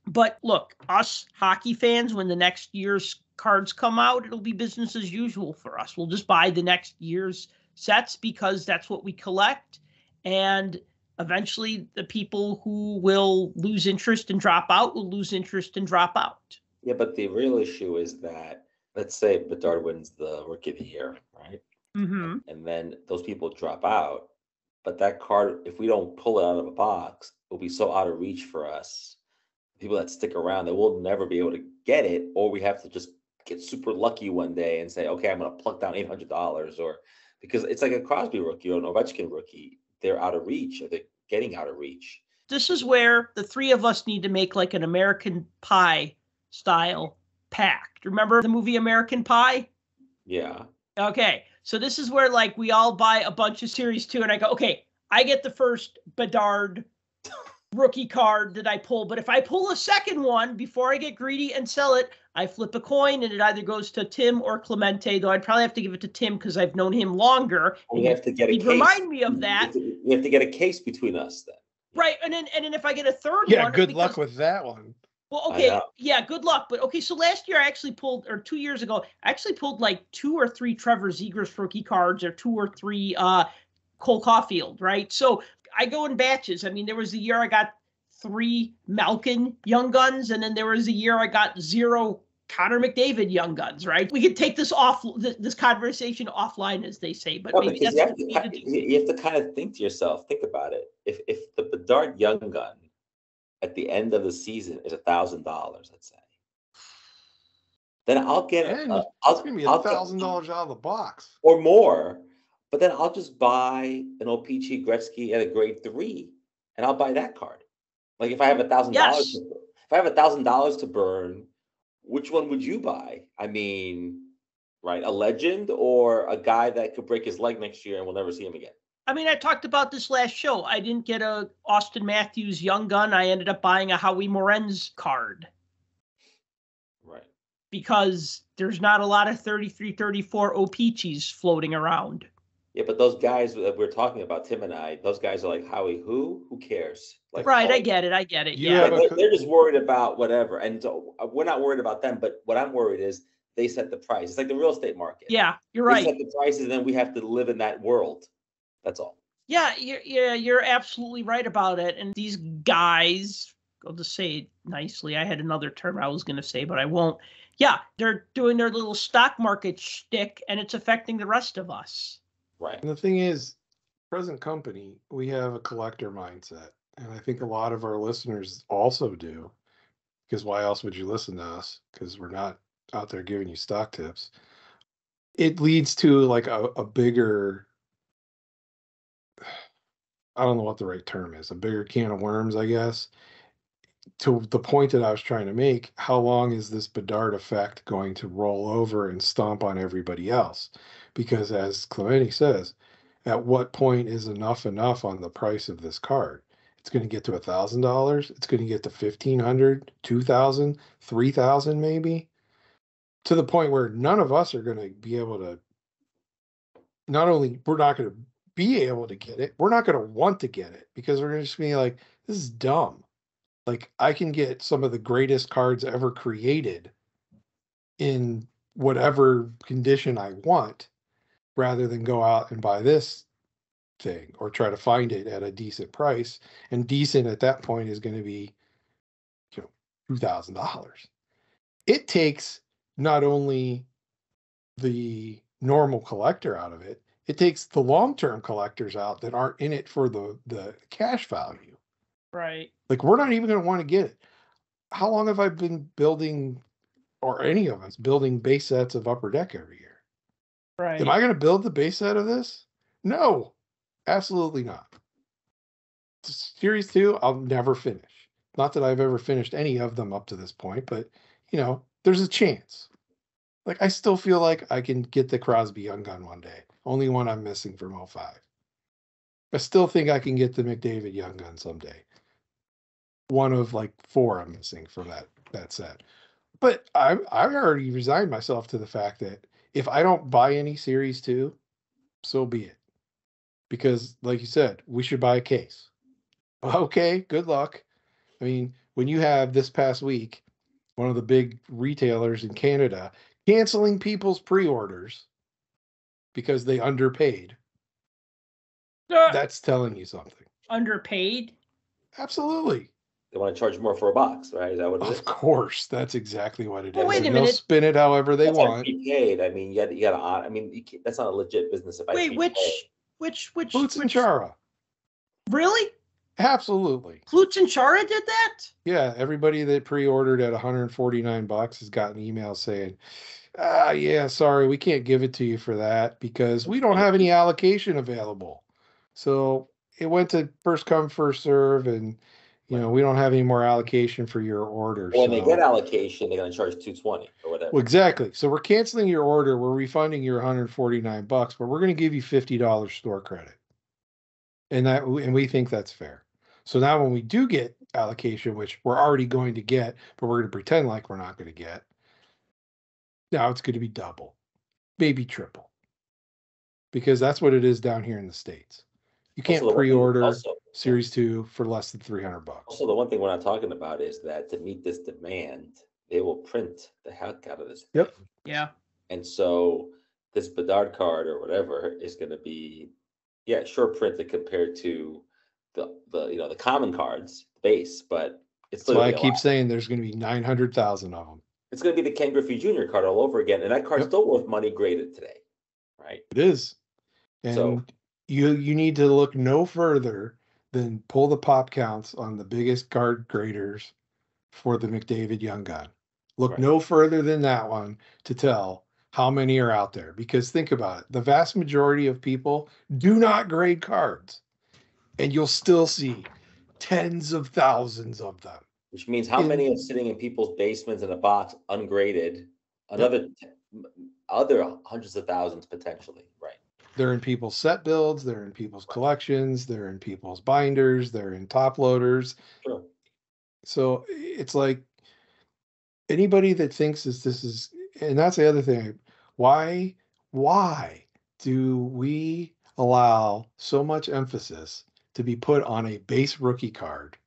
But look, us hockey fans, when the next year's cards come out, it'll be business as usual for us. We'll just buy the next year's sets because that's what we collect. And eventually the people who will lose interest and drop out will lose interest and drop out. Yeah, but the real issue is that, let's say Bedard wins the Rookie of the Year, right? Mm-hmm. And then those people drop out. But that card, if we don't pull it out of a box, it'll be so out of reach for us. People that stick around, that we'll never be able to get it, or we have to just get super lucky one day and say, okay, I'm going to pluck down $800, or because it's like a Crosby rookie or an Ovechkin rookie. They're out of reach, or they're getting out of reach. This is where the three of us need to make like an American Pie style pact. Remember the movie American Pie? Yeah. Okay. So this is where like we all buy a bunch of Series 2 and I go, okay, I get the first Bedard rookie card that I pull. But if I pull a second one before I get greedy and sell it, I flip a coin and it either goes to Tim or Clemente, though I'd probably have to give it to Tim because I've known him longer. We have to get a case. Remind me of that. We have to get a case between us then. Right. And then if I get a third one. Yeah, good luck with that one. Well, okay. Yeah, good luck. But okay, so last year I actually pulled, or 2 years ago, I actually pulled like 2 or 3 Trevor Zegras rookie cards or 2 or 3 Cole Caulfield, right? So I go in batches. I mean, there was a year I got 3 Malkin Young Guns, and then there was a year I got 0 Connor McDavid Young Guns, right? We could take this conversation offline, as they say, but maybe that's what we need to do. You have to kind of think to yourself, think about it. If the Bedard Young Gun at the end of the season is $1,000, let's say, then I'll get it's gonna be $1,000 out of the box or more. But then I'll just buy an OPG Gretzky at a grade 3, and I'll buy that card. Like if I have $1,000, Yes. if I have $1,000 to burn, which one would you buy? I mean, right, a legend or a guy that could break his leg next year and we'll never see him again? I mean, I talked about this last show. I didn't get a Austin Matthews Young Gun. I ended up buying a Howie Morenz card. Right. Because there's not a lot of 33, 34 OPGs floating around. Yeah, but those guys that we're talking about, Tim and I, those guys are like, Howie, who cares? Like, right, I get it. Yeah, they're just worried about whatever. And so we're not worried about them, but what I'm worried is they set the price. It's like the real estate market. Yeah, you're They right. set the prices, and then we have to live in that world. That's all. Yeah, you're absolutely right about it. And these guys, I'll just say it nicely. I had another term I was going to say, but I won't. Yeah, they're doing their little stock market shtick, and it's affecting the rest of us. Right. And the thing is, present company, we have a collector mindset. And I think a lot of our listeners also do. Because why else would you listen to us? Because we're not out there giving you stock tips. It leads to like a bigger, I don't know what the right term is, a bigger can of worms, I guess. To the point that I was trying to make, how long is this Bedard effect going to roll over and stomp on everybody else? Because as Clemente says, at what point is enough on the price of this card? It's going to get to $1,000. It's going to get to 1,500, 2,000, 3,000 maybe, to the point where none of us are going to be able to. Not only we're not going to be able to get it, we're not going to want to get it because we're just going to be like, this is dumb. Like, I can get some of the greatest cards ever created in whatever condition I want rather than go out and buy this thing or try to find it at a decent price. And decent at that point is going to be, $2,000. It takes not only the normal collector out of it, it takes the long-term collectors out that aren't in it for the cash value. Right. Like, we're not even going to want to get it. How long have I been building, or any of us building base sets of Upper Deck every year? Right. Am I going to build the base set of this? No, absolutely not. Series 2, I'll never finish. Not that I've ever finished any of them up to this point, but, there's a chance. Like, I still feel like I can get the Crosby Young Gun one day. Only one I'm missing from 05. I still think I can get the McDavid Young Gun someday. One of like 4 I'm missing from that set. But I already resigned myself to the fact that if I don't buy any Series 2, so be it. Because, like you said, we should buy a case. Okay, good luck. I mean, when you have this past week, one of the big retailers in Canada canceling people's pre-orders because they underpaid, that's telling you something. Underpaid? Absolutely. They want to charge more for a box, right? Is that what it is? Of course, that's exactly what it is. Well, wait a They'll minute. spin it however they That's want. like prepaid. I mean, you got to. I mean, that's not a legit business. If I Wait, prepay. which Flutes and Chara. Really? Absolutely. Flutes and Chara did that? Yeah, everybody that pre-ordered at $149 has gotten emails saying, yeah, sorry, we can't give it to you for that because we don't have any allocation available. So it went to first come, first serve, and we don't have any more allocation for your order. When they get allocation, they're going to charge $220 or whatever. Well, exactly. So we're canceling your order. We're refunding your $149, but we're going to give you $50 store credit, and we think that's fair. So now when we do get allocation, which we're already going to get, but we're going to pretend like we're not going to get, now it's going to be double, maybe triple, because that's what it is down here in the States. You can't pre-order Series 2 for less than $300. Also, the one thing we're not talking about is that to meet this demand, they will print the heck out of this. Yep. Thing. Yeah. And so this Bedard card or whatever is going to be, sure, printed compared to the common cards base, but it's. That's why I keep saying there's going to be 900,000 of them. It's going to be the Ken Griffey Jr. card all over again, and that card's still worth money graded today, right? It is. And so you need to look no further than pull the pop counts on the biggest card graders for the McDavid Young Gun. Look no further than that one to tell how many are out there. Because think about it. The vast majority of people do not grade cards. And you'll still see tens of thousands of them. Which means how many are sitting in people's basements in a box ungraded? Other hundreds of thousands potentially, right? They're in people's set builds, they're in people's collections, they're in people's binders, they're in top loaders. Sure. So it's like anybody that thinks this is, and that's the other thing. Why do we allow so much emphasis to be put on a base rookie card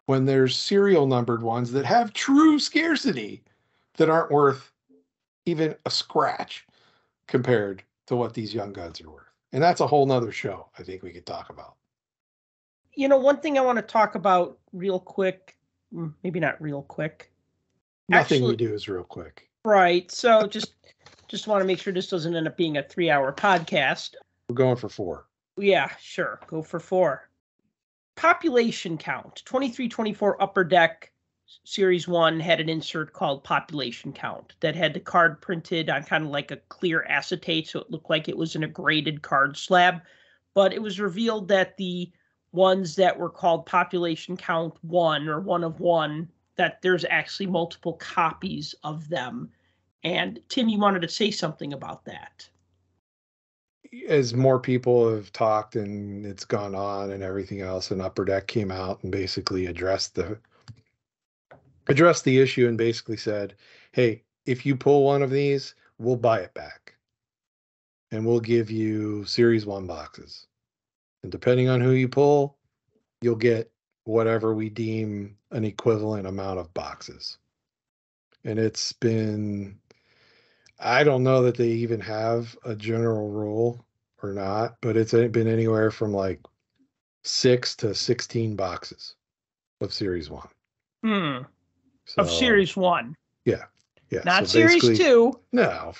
when there's serial numbered ones that have true scarcity that aren't worth even a scratch compared to what these young guns are worth? And that's a whole nother show I think we could talk about. One thing I want to talk about real quick, maybe not real quick. Nothing we do is real quick. Right. So just want to make sure this doesn't end up being a 3-hour podcast. We're going for 4. Yeah, sure. Go for 4. Population count. 23-24 Upper Deck Series 1 had an insert called population count that had the card printed on kind of like a clear acetate, so it looked like it was in a graded card slab. But it was revealed that the ones that were called population count 1 or 1 of 1, that there's actually multiple copies of them. And Tim, you wanted to say something about that. As more people have talked and it's gone on and everything else, and Upper Deck came out and basically addressed the issue and basically said, hey, if you pull one of these, we'll buy it back. And we'll give you Series 1 boxes. And depending on who you pull, you'll get whatever we deem an equivalent amount of boxes. And it's been, I don't know that they even have a general rule or not, but it's been anywhere from like 6 to 16 boxes of Series 1. So, of Series 1. Yeah. Not so Series 2. No.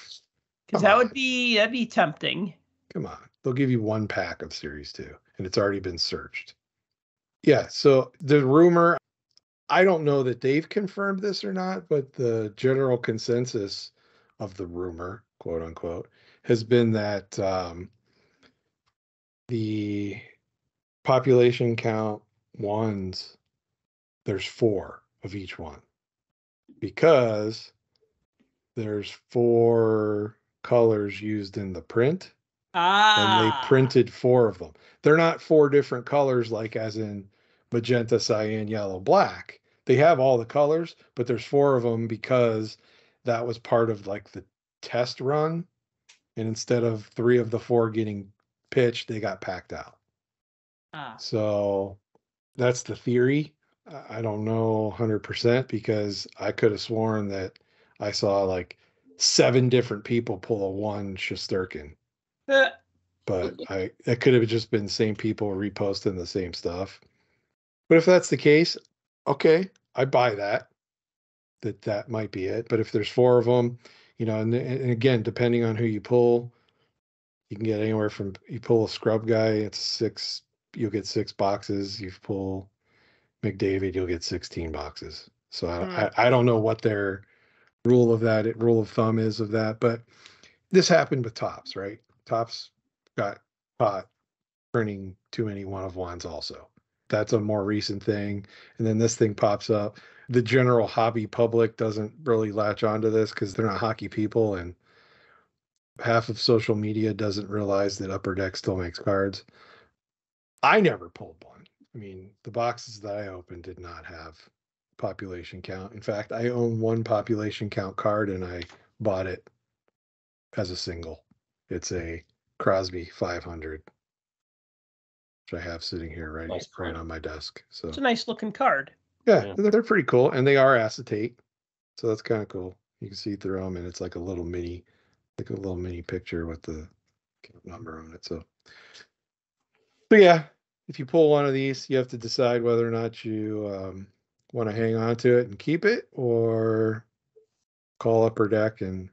Because that'd be tempting. Come on. They'll give you 1 pack of Series 2, and it's already been searched. Yeah, so the rumor, I don't know that they've confirmed this or not, but the general consensus of the rumor, quote unquote, has been that the population count ones, there's 4 of each one, because there's 4 colors used in the print. And they printed 4 of them. They're not 4 different colors, like as in magenta, cyan, yellow, black. They have all the colors, but there's 4 of them because that was part of like the test run. And instead of 3 of the 4 getting pitched, they got packed out. So that's the theory. I don't know 100% because I could have sworn that I saw like 7 different people pull a 1 Shesterkin. But it could have just been the same people reposting the same stuff. But if that's the case, okay, I buy that might be it. But if there's 4 of them, and again, depending on who you pull, you can get anywhere from, you pull a scrub guy, it's 6, you'll get 6 boxes. You pull McDavid, you'll get 16 boxes. So I don't know what their rule of thumb is of that, but this happened with Topps, right? Topps got caught printing too many 1 of 1s also. That's a more recent thing. And then this thing pops up. The general hobby public doesn't really latch onto this because they're not hockey people, and half of social media doesn't realize that Upper Deck still makes cards. I never pulled one. I mean, the boxes that I opened did not have population count. In fact, I own 1 population count card, and I bought it as a single. It's a Crosby 500, which I have sitting here right on my desk. So it's a nice looking card. Yeah, they're pretty cool, and they are acetate, so that's kind of cool. You can see through them, and it's like a little mini picture with the number on it. So yeah, if you pull one of these, you have to decide whether or not you want to hang on to it and keep it, or call Upper Deck and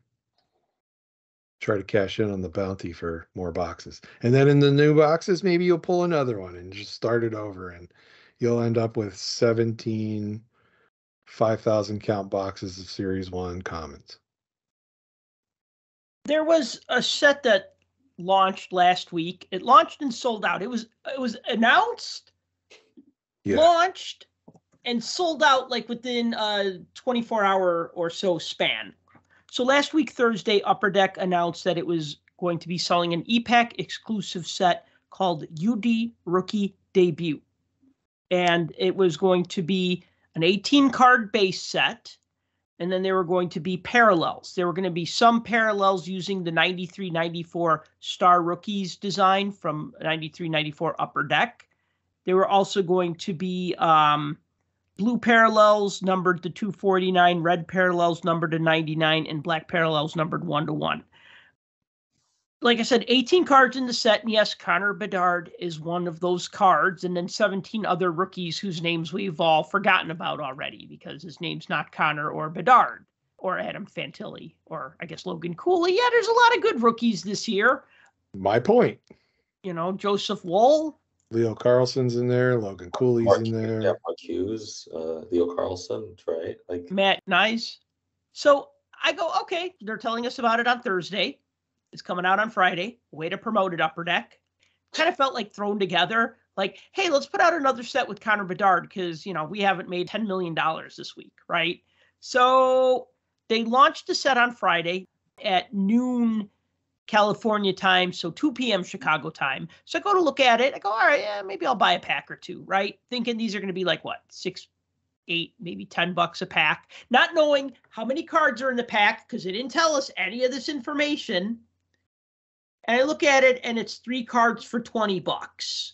try to cash in on the bounty for more boxes. And then in the new boxes, maybe you'll pull another one and just start it over, and you'll end up with 17 5,000 count boxes of Series 1 commons. There was a set that launched last week. It launched and sold out. It was announced, launched, and sold out like within a 24-hour or so span. So last week, Thursday, Upper Deck announced that it was going to be selling an EPAC exclusive set called UD Rookie Debut. And it was going to be an 18-card base set, and then there were going to be parallels. There were going to be some parallels using the 93-94 Star Rookies design from 93-94 Upper Deck. There were also going to be blue parallels numbered to 249, red parallels numbered to 99, and black parallels numbered 1-1. like I said, 18 cards in the set. And yes, Connor Bedard is one of those cards. And then 17 other rookies whose names we've all forgotten about already because his name's not Connor or Bedard or Adam Fantilli or I guess Logan Cooley. Yeah, there's a lot of good rookies this year. My point. Joseph Woll. Leo Carlson's in there. Logan Cooley's in there. Yeah, Mark Hughes, Leo Carlson, right? Like Matt Nyes. So I go, okay, they're telling us about it on Thursday. It's coming out on Friday. Way to promote it, Upper Deck. Kind of felt like thrown together. Like, hey, let's put out another set with Connor Bedard because, we haven't made $10 million this week, right? So they launched the set on Friday at noon California time, so 2 p.m. Chicago time. So I go to look at it. I go, all right, yeah, maybe I'll buy a pack or two, right? Thinking these are going to be like, what, 6, 8, maybe $10 a pack. Not knowing how many cards are in the pack because they didn't tell us any of this information. And I look at it, and it's 3 cards for $20.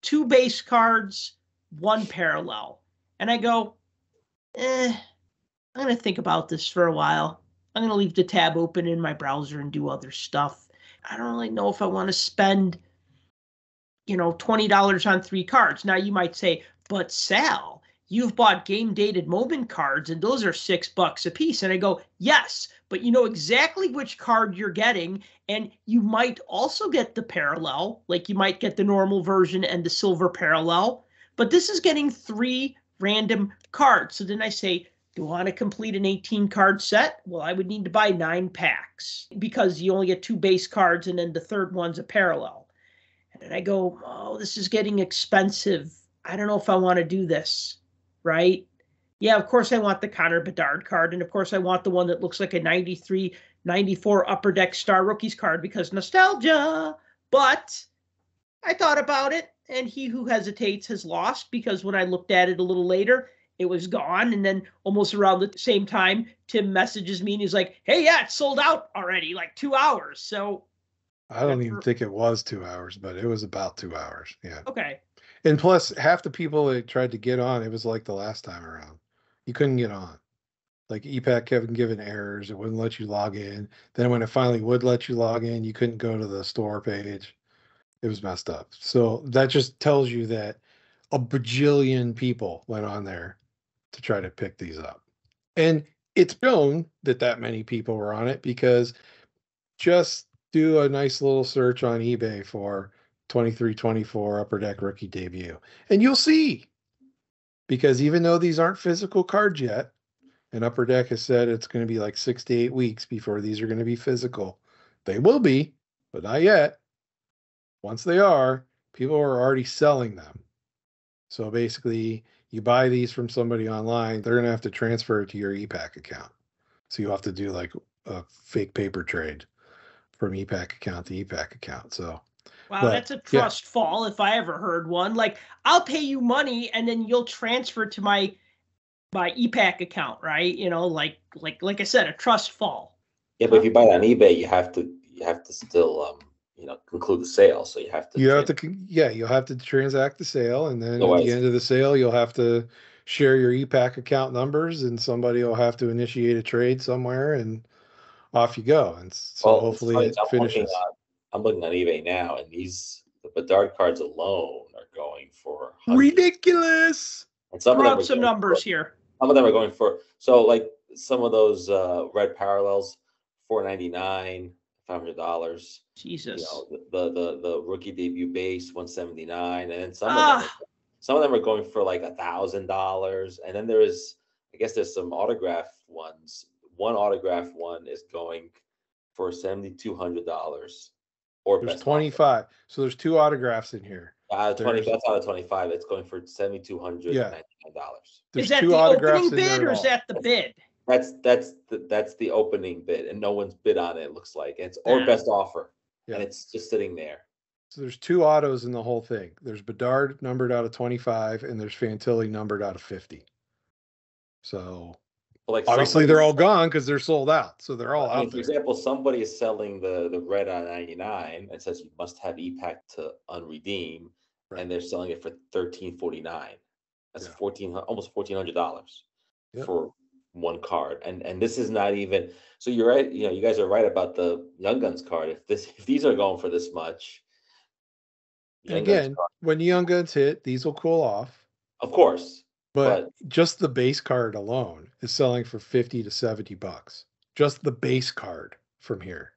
2 base cards, 1 parallel. And I go, I'm going to think about this for a while. I'm going to leave the tab open in my browser and do other stuff. I don't really know if I want to spend, $20 on 3 cards. Now, you might say, but Sal, you've bought game-dated moment cards, and those are $6 a piece. And I go, yes, but you know exactly which card you're getting, and you might also get the parallel, like you might get the normal version and the silver parallel, but this is getting 3 random cards. So then I say, do I want to complete an 18-card set? Well, I would need to buy 9 packs because you only get 2 base cards, and then the third one's a parallel. And then I go, oh, this is getting expensive. I don't know if I want to do this, right? Yeah, of course I want the Connor Bedard card, and of course I want the one that looks like a 93, 94 Upper Deck Star Rookies card because nostalgia. But I thought about it, and he who hesitates has lost because when I looked at it a little later, it was gone. And then almost around the same time, Tim messages me and he's like, hey, yeah, it's sold out already, like 2 hours. So I don't even think it was 2 hours, but it was about 2 hours. Yeah. Okay. And plus, half the people that tried to get on, it was like the last time around. You couldn't get on. Like EPAC kept giving errors. It wouldn't let you log in. Then when it finally would let you log in, you couldn't go to the store page. It was messed up. So that just tells you that a bajillion people went on there to try to pick these up. And it's shown that many people were on it because just do a nice little search on eBay for 23-24 Upper Deck rookie debut. And you'll see. Because even though these aren't physical cards yet, and Upper Deck has said it's going to be like 6 to 8 weeks before these are going to be physical. They will be, but not yet. Once they are, people are already selling them. So basically, you buy these from somebody online, they're going to have to transfer it to your EPAC account. So you'll have to do like a fake paper trade from EPAC account to EPAC account. So wow, that's a trust fall if I ever heard one. Like, I'll pay you money and then you'll transfer to my EPAC account, right? Like I said, a trust fall. Yeah, but if you buy it on eBay, you have to still conclude the sale. So you'll have to transact the sale, and then at the end of the sale, you'll have to share your EPAC account numbers, and somebody will have to initiate a trade somewhere, and off you go. And so hopefully it finishes. I'm looking on eBay now, and the Bedard cards alone are going for ridiculous. And throw out some numbers here. Some of them are going for like some of those red parallels, $499, $500. Jesus. The rookie debut base, $179, and then some of them are going for like $1,000. And then there's some autograph ones. One autograph one is going for $7,200. Or there's 25. Offer. So there's 2 autographs in here. 20. That's out of 25. It's going for $7,299. Yeah. Is that the opening bid or is that the bid? That's the opening bid, and no one's bid on it. It looks like or best offer, and it's just sitting there. So there's 2 autos in the whole thing. There's Bedard numbered out of 25, and there's Fantilli numbered out of 50. So obviously they're all gone because they're sold out. So they're all out there. For example, somebody is selling the red on 99 and says you must have EPAC to unredeem, and they're selling it for $1,349. That's almost $1,400 for one card, and this is not even. So you're right. You guys are right about the Young Guns card. If these are going for this much, And again, when Young Guns hit, these will cool off. Of course, but just the base card alone is selling for $50 to $70. Just the base card from here.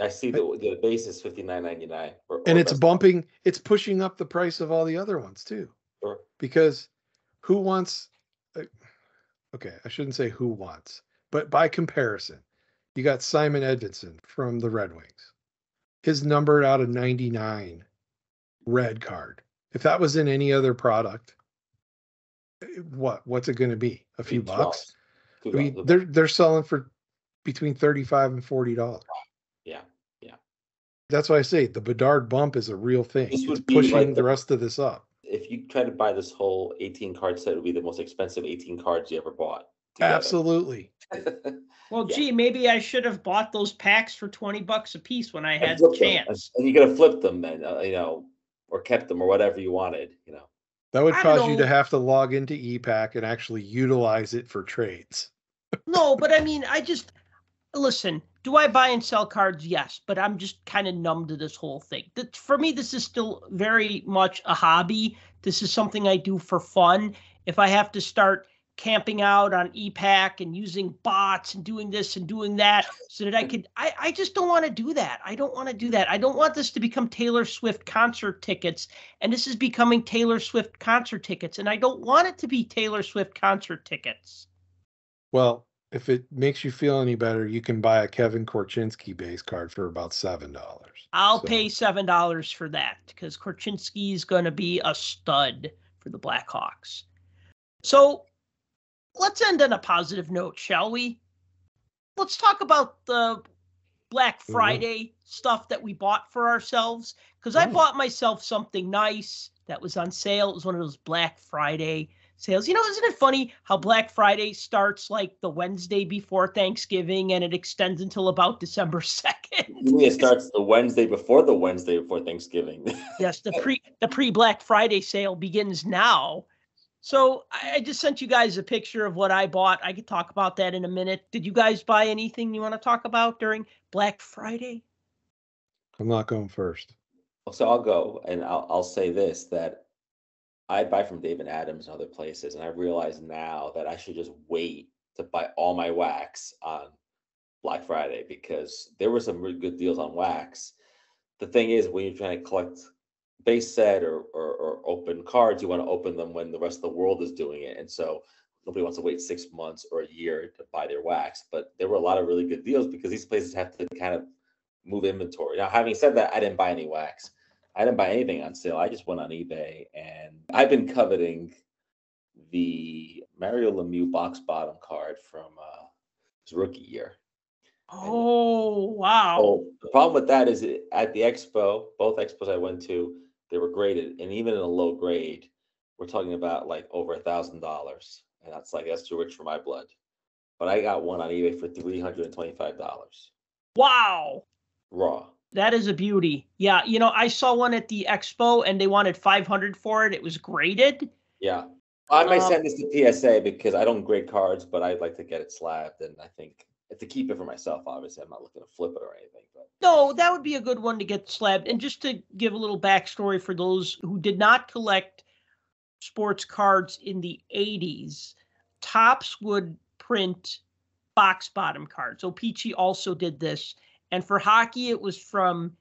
I see the base is $59.99, and it's bumping. It's pushing up the price of all the other ones too. Sure. Because who wants? Okay, I shouldn't say who wants, but by comparison, you got Simon Edvinson from the Red Wings. His numbered out of 99 red card. If that was in any other product, what's it going to be? A few bucks? I mean, they're selling for between $35 and $40. Yeah. That's why I say the Bedard bump is a real thing. It's pushing like the rest of this up. If you try to buy this whole 18 card set, it would be the most expensive 18 cards you ever bought. Together. Absolutely. Well, gee, maybe I should have bought those packs for $20 a piece when I had the chance. And you could have flipped them then, or kept them or whatever you wanted, That would cause you to have to log into ePack and actually utilize it for trades. No, but I mean, listen, do I buy and sell cards? Yes, but I'm just kind of numb to this whole thing. For me, this is still very much a hobby. This is something I do for fun. If I have to start camping out on ePack and using bots and doing this and doing that so that I just don't want to do that. I don't want to do that. I don't want this to become Taylor Swift concert tickets. And this is becoming Taylor Swift concert tickets. And I don't want it to be Taylor Swift concert tickets. Well, if it makes you feel any better, you can buy a Kevin Korchinski base card for about $7. I'll pay $7 for that because Korchinski is going to be a stud for the Blackhawks. So let's end on a positive note, shall we? Let's talk about the Black Friday stuff that we bought for ourselves because I bought myself something nice that was on sale. It was one of those Black Friday sales. Isn't it funny how Black Friday starts like the Wednesday before Thanksgiving and it extends until about December 2nd? It starts the Wednesday before Thanksgiving. Yes, the pre-Black Friday sale begins now. So I just sent you guys a picture of what I bought. I could talk about that in a minute. Did you guys buy anything you want to talk about during Black Friday? I'm not going first. So I'll go, and I'll say this, that I buy from Dave & Adams and other places, and I realize now that I should just wait to buy all my wax on Black Friday because there were some really good deals on wax. The thing is, when you're trying to collect base set or open cards, you want to open them when the rest of the world is doing it. And so nobody wants to wait 6 months or a year to buy their wax. But there were a lot of really good deals because these places have to kind of move inventory. Now, having said that, I didn't buy any wax. I didn't buy anything on sale. I just went on eBay, and I've been coveting the Mario Lemieux box bottom card from his rookie year. Oh, wow. So the problem with that is at the expo, both expos I went to, they were graded. And even in a low grade, we're talking about like over $1,000. And that's too rich for my blood. But I got one on eBay for $325. Wow. Raw. That is a beauty. Yeah. I saw one at the expo and they wanted $500 for it. It was graded. Yeah. I might send this to PSA because I don't grade cards, but I'd like to get it slabbed. And I think to keep it for myself, obviously, I'm not looking to flip it or anything. But no, that would be a good one to get slabbed. And just to give a little backstory for those who did not collect sports cards in the 80s, Topps would print box bottom cards. O-Pee-Chee also did this. And for hockey, it was from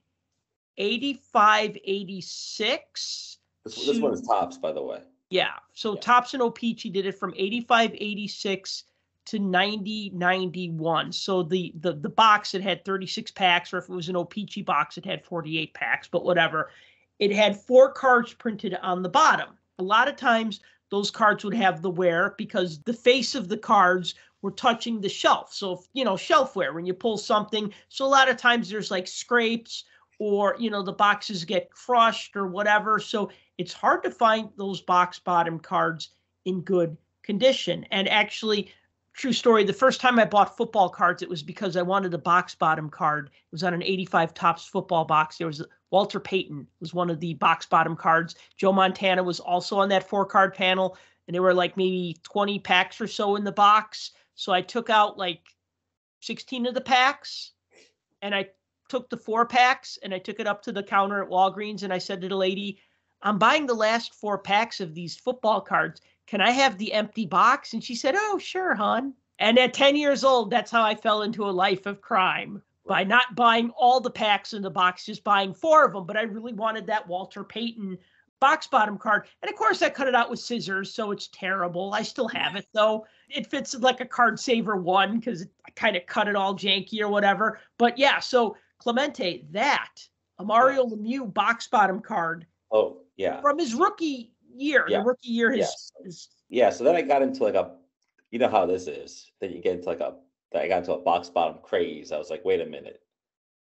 85, 86. This one is Topps, by the way. Yeah. So Topps and O-Pee-Chee did it from 85, 86 to 90, 91. So the box, it had 36 packs, or if it was an O-Pee-Chee box, it had 48 packs, but whatever. It had 4 cards printed on the bottom. A lot of times those cards would have the wear because the face of the cards were touching the shelf. So, shelf wear when you pull something. So a lot of times there's like scrapes or, the boxes get crushed or whatever. So it's hard to find those box bottom cards in good condition. And actually, true story, the first time I bought football cards, it was because I wanted a box bottom card. It was on an 85 Topps football box. There was Walter Payton was one of the box bottom cards. Joe Montana was also on that 4-card panel. and there were like maybe 20 packs or so in the box. So I took out like 16 of the packs, and I took the 4 packs and I took it up to the counter at Walgreens, and I said to the lady, I'm buying the last 4 packs of these football cards. Can I have the empty box? And she said, oh, sure, hon. And at 10 years old, that's how I fell into a life of crime, by not buying all the packs in the box, just buying 4 of them. But I really wanted that Walter Payton box bottom card. And of course, I cut it out with scissors, so it's terrible. I still have it, though. It fits like a Card Saver 1 because I kind of cut it all janky or whatever. But yeah, so Clemente, a Mario Lemieux box bottom card. Oh, yeah. From his rookie year. Yeah. The rookie year. Yeah, so then I got into like you know how this is. Then you get into I got into a box bottom craze. I was like, wait a minute.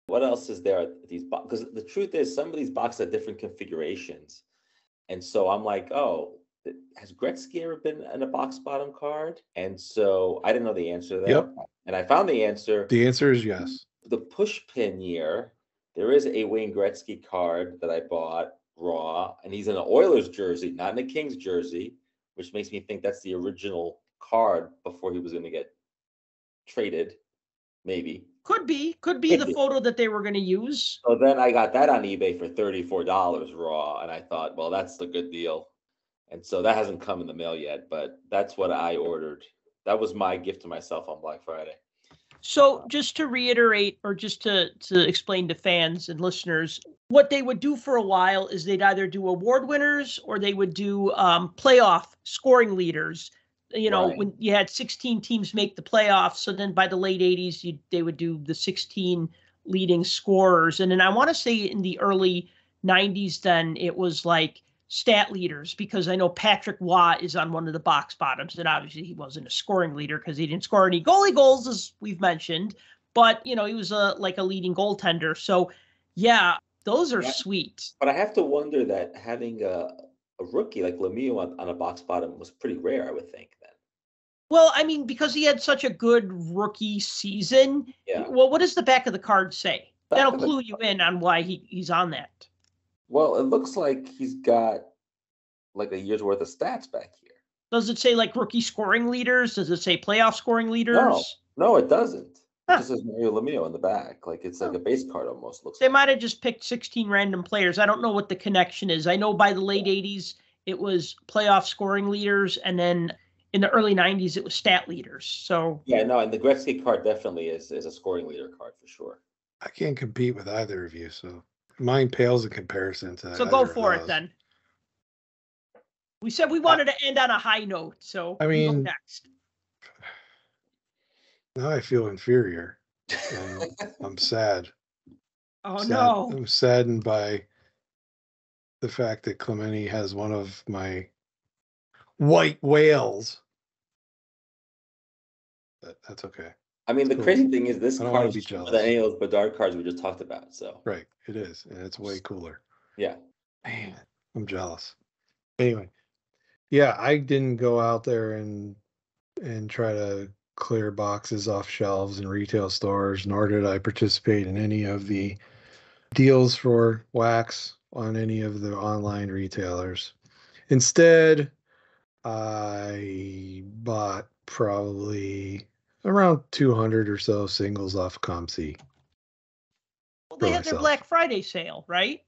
What else is there at these boxes? Because the truth is, some of these boxes have different configurations. And so I'm like, oh, has Gretzky ever been in a box bottom card? And so I didn't know the answer to that. Yep. And I found the answer. The answer is yes. The push pin year, there is a Wayne Gretzky card that I bought raw, and he's in an Oilers jersey, not in a Kings jersey, which makes me think that's the original card before he was going to get traded, maybe. Could be the photo that they were going to use. So then I got that on eBay for $34 raw, and I thought, well, that's a good deal. And so that hasn't come in the mail yet, but that's what I ordered. That was my gift to myself on Black Friday. So just to reiterate, or just to explain to fans and listeners, what they would do for a while is they'd either do award winners or they would do playoff scoring leaders. You know, when you had 16 teams make the playoffs. So then by the late 80s, they would do the 16 leading scorers. And then I want to say in the early 90s, then it was like stat leaders, because I know Patrick Waugh is on one of the box bottoms, and obviously he wasn't a scoring leader because he didn't score any goalie goals, as we've mentioned, but he was like a leading goaltender. So yeah, those are sweet. But I have to wonder that having a rookie like Lemieux on a box bottom was pretty rare, I would think then. Well, I mean, because he had such a good rookie season. Yeah. Well, what does the back of the card say? That'll clue you in on why he's on that. Well, it looks like he's got like a year's worth of stats back here. Does it say like rookie scoring leaders? Does it say playoff scoring leaders? No, it doesn't. It just says Mario Lemieux on the back. Like it's like a base card almost. Looks. They might have just picked 16 random players. I don't know what the connection is. I know by the late 80s, it was playoff scoring leaders. And then in the early 90s, it was stat leaders. So yeah, no, and the Gretzky card definitely is a scoring leader card for sure. I can't compete with either of you, so mine pales in comparison to. So go for it then. We said we wanted to end on a high note, so I mean, go next. Now I feel inferior. I'm sad. Oh no! I'm saddened by the fact that Clemente has one of my white whales. But that's okay. I mean, the crazy thing is this card is jealous than any of those Bedard cards we just talked about. So right, it is, and it's way cooler. Yeah, man, I'm jealous. Anyway, yeah, I didn't go out there and try to clear boxes off shelves in retail stores, nor did I participate in any of the deals for wax on any of the online retailers. Instead, I bought probably around 200 or so singles off ComC. Well, they had their Black Friday sale, right?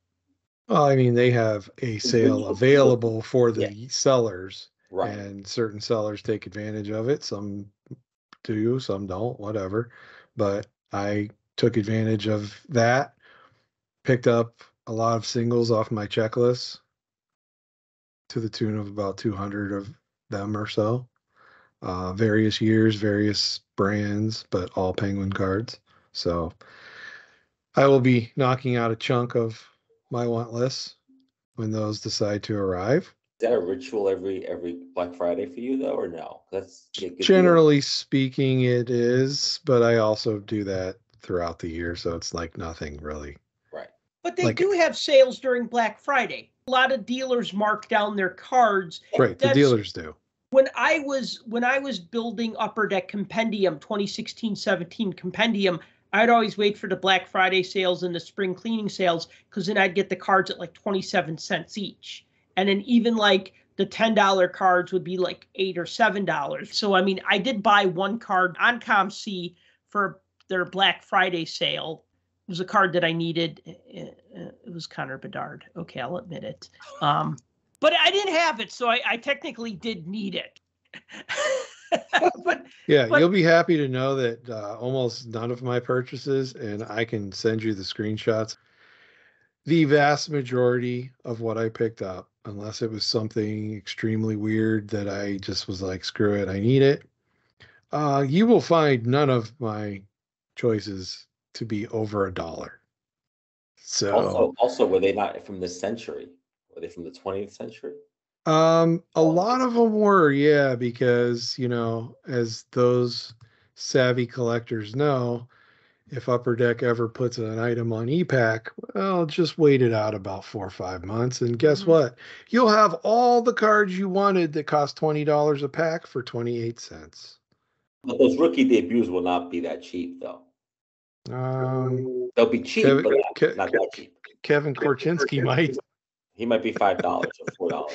Well, I mean, they have a sale available for the sellers, right? And certain sellers take advantage of it. Some do, some don't, whatever. But I took advantage of that, picked up a lot of singles off my checklist to the tune of about 200 of them or so. Various years, various brands, but all Penguin cards. So I will be knocking out a chunk of my want list when those decide to arrive. Is that a ritual every Black Friday for you though, or no? That's generally speaking, it is, but I also do that throughout the year, so it's like nothing really. Right. But they do have sales during Black Friday. A lot of dealers mark down their cards. Right, the dealers do. When I was building Upper Deck Compendium, 2016-17 Compendium, I'd always wait for the Black Friday sales and the spring cleaning sales, because then I'd get the cards at like 27 cents each. And then even like the $10 cards would be like $8 or $7. So, I mean, I did buy one card on ComC for their Black Friday sale. It was a card that I needed. It was Connor Bedard. Okay, I'll admit it. But I didn't have it, so I technically did need it. but you'll be happy to know that almost none of my purchases, and I can send you the screenshots, the vast majority of what I picked up, unless it was something extremely weird that I just was like, screw it, I need it, you will find none of my choices to be over $1. So also, were they not from this century? Were they from the 20th century? A lot of them were, yeah, because, as those savvy collectors know, if Upper Deck ever puts an item on ePack, well, just wait it out about 4 or 5 months. And guess what? You'll have all the cards you wanted that cost $20 a pack for 28 cents. But those rookie debuts will not be that cheap, though. They'll be cheap, but not that cheap. Kevin Korchinski might. He might be $5 or